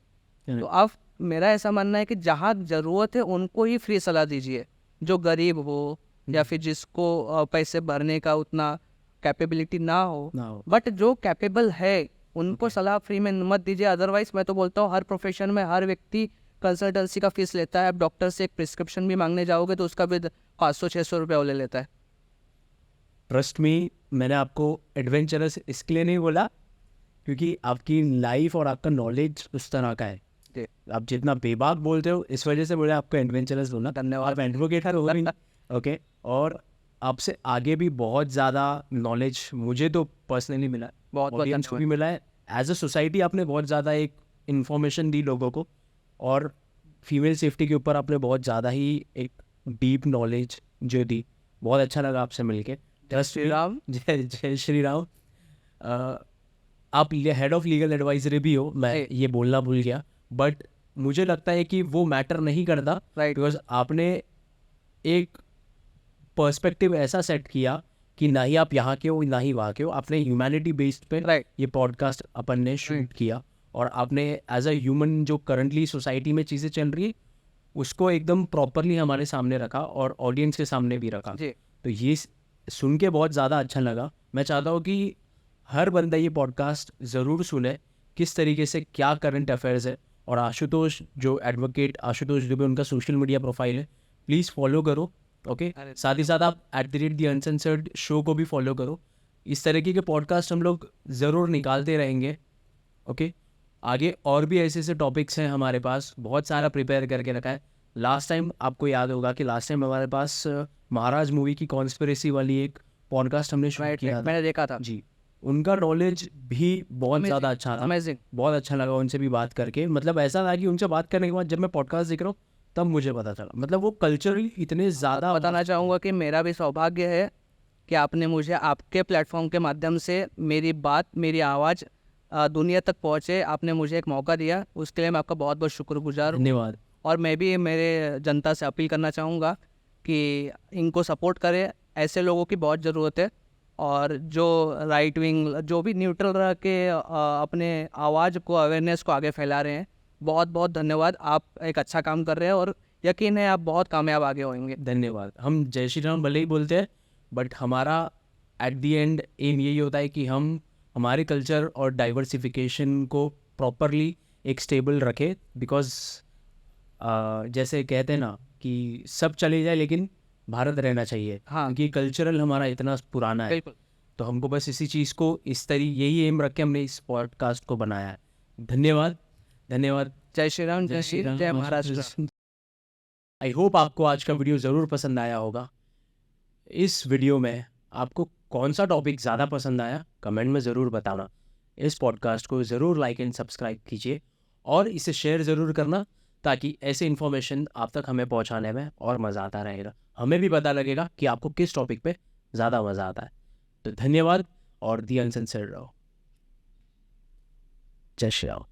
तो आप मेरा ऐसा मानना है कि जहाँ ज़रूरत है उनको ही फ्री सलाह दीजिए, जो गरीब हो या फिर जिसको पैसे भरने का उतना कैपेबिलिटी ना हो, ना हो। बट जो कैपेबल है उनको सलाह फ्री में मत दीजिए। अदरवाइज मैं तो बोलता हूँ हर प्रोफेशन में हर व्यक्ति कंसल्टेंसी का फीस लेता है। आप डॉक्टर से एक प्रिस्क्रिप्शन भी मांगने जाओगे तो उसका भी 500-600 रुपये वो ले लेता है। ट्रस्ट मी, मैंने आपको एडवेंचरस इसके लिए नहीं बोला क्योंकि आपकी लाइफ और आपका नॉलेज उस तरह का है। जी। आप जितना बेबाक बोलते हो इस वजह से बोले आपको एडवेंचरस बोलना। धन्यवाद। आप एडवोकेट हो ही ओके। और आपसे आगे भी बहुत ज़्यादा नॉलेज मुझे तो पर्सनली मिला है, बहुत ऑडियंस को भी मिला है। एज अ सोसाइटी आपने बहुत ज़्यादा एक इन्फॉर्मेशन दी लोगों को, और फीमेल सेफ्टी के ऊपर आपने बहुत ज़्यादा ही एक डीप नॉलेज जो दी। बहुत अच्छा लगा आपसे मिलके। जय श्री राम। जय श्री राम। आप हेड ऑफ लीगल एडवाइजरी भी हो, मैं ये बोलना भूल गया, बट मुझे लगता है कि वो मैटर नहीं करता, राइट। बिकॉज आपने एक पर्सपेक्टिव ऐसा सेट किया कि ना ही आप यहाँ के हो ना ही वहाँ के हो, आपने ह्यूमैनिटी बेस्ड पे राइट। ये पॉडकास्ट अपन ने शूट किया, और आपने एज अ ह्यूमन जो करंटली सोसाइटी में चीज़ें चल रही उसको एकदम प्रॉपरली हमारे सामने रखा और ऑडियंस के सामने भी रखा। जी। तो ये सुन के बहुत ज़्यादा अच्छा लगा। मैं चाहता हूँ कि हर बंदा ये पॉडकास्ट ज़रूर सुने, किस तरीके से क्या करंट अफेयर्स है। और आशुतोष जो एडवोकेट आशुतोष दुबे, उनका सोशल मीडिया प्रोफाइल है, प्लीज़ फॉलो करो। ओके। साथ ही साथ आप @The Uncensored शो को भी फॉलो करो। इस तरीके के पॉडकास्ट हम लोग ज़रूर निकालते रहेंगे। ओके। आगे और भी ऐसे ऐसे टॉपिक्स हैं हमारे पास, बहुत सारा प्रिपेयर करके रखा है। लास्ट टाइम आपको याद होगा कि लास्ट टाइम हमारे पास महाराज मूवी की कॉन्स्पिरेसी वाली एक पॉडकास्ट हमने शूट राइट। किया था। मैंने देखा था। जी, उनका नॉलेज भी बहुत ज़्यादा अच्छा था। अमेजिंग। बहुत अच्छा लगा उनसे भी बात करके। मतलब ऐसा था कि उनसे बात करने के बाद जब मैं पॉडकास्ट देख रहा हूँ तब मुझे पता चला, मतलब वो कल्चरली इतने ज़्यादा। बताना चाहूँगा कि मेरा भी सौभाग्य है कि आपने मुझे आपके प्लेटफॉर्म के माध्यम से मेरी बात, मेरी आवाज़ दुनिया तक पहुँचे, आपने मुझे एक मौका दिया, उसके लिए मैं आपका बहुत बहुत शुक्रगुजार हूँ। धन्यवाद। और मैं भी मेरे जनता से अपील करना चाहूँगा कि इनको सपोर्ट करें, ऐसे लोगों की बहुत ज़रूरत है। और जो राइट विंग, जो भी न्यूट्रल रह के अपने आवाज़ को, अवेयरनेस को आगे फैला रहे हैं, बहुत बहुत धन्यवाद। आप एक अच्छा काम कर रहे हैं और यकीन है आप बहुत कामयाब आगे होंगे। धन्यवाद। हम जय श्री राम भले ही बोलते हैं, बट हमारा द एंड एम यही होता है कि हम हमारे कल्चर और डाइवर्सिफिकेशन को प्रॉपरली एक स्टेबल रखें। बिकॉज जैसे कहते हैं ना कि सब चले जाए लेकिन भारत रहना चाहिए। हाँ। क्योंकि कल्चरल हमारा इतना पुराना है, बिल्कुल। तो हमको बस इसी चीज़ को यही एम रख के हमने इस पॉडकास्ट को बनाया है। धन्यवाद। धन्यवाद। जय श्री राम, जय श्री, जय महाराष्ट्र। आई होप आपको आज का वीडियो ज़रूर पसंद आया होगा। इस वीडियो में आपको कौन सा टॉपिक ज़्यादा पसंद आया कमेंट में ज़रूर बताना। इस पॉडकास्ट को ज़रूर लाइक एंड सब्सक्राइब कीजिए और इसे शेयर ज़रूर करना, ताकि ऐसे इन्फॉर्मेशन आप तक हमें पहुंचाने में और मज़ा आता रहेगा। हमें भी पता लगेगा कि आपको किस टॉपिक पे ज़्यादा मज़ा आता है। तो धन्यवाद और दी अनसेंसर्ड रहो। जय श्री राम।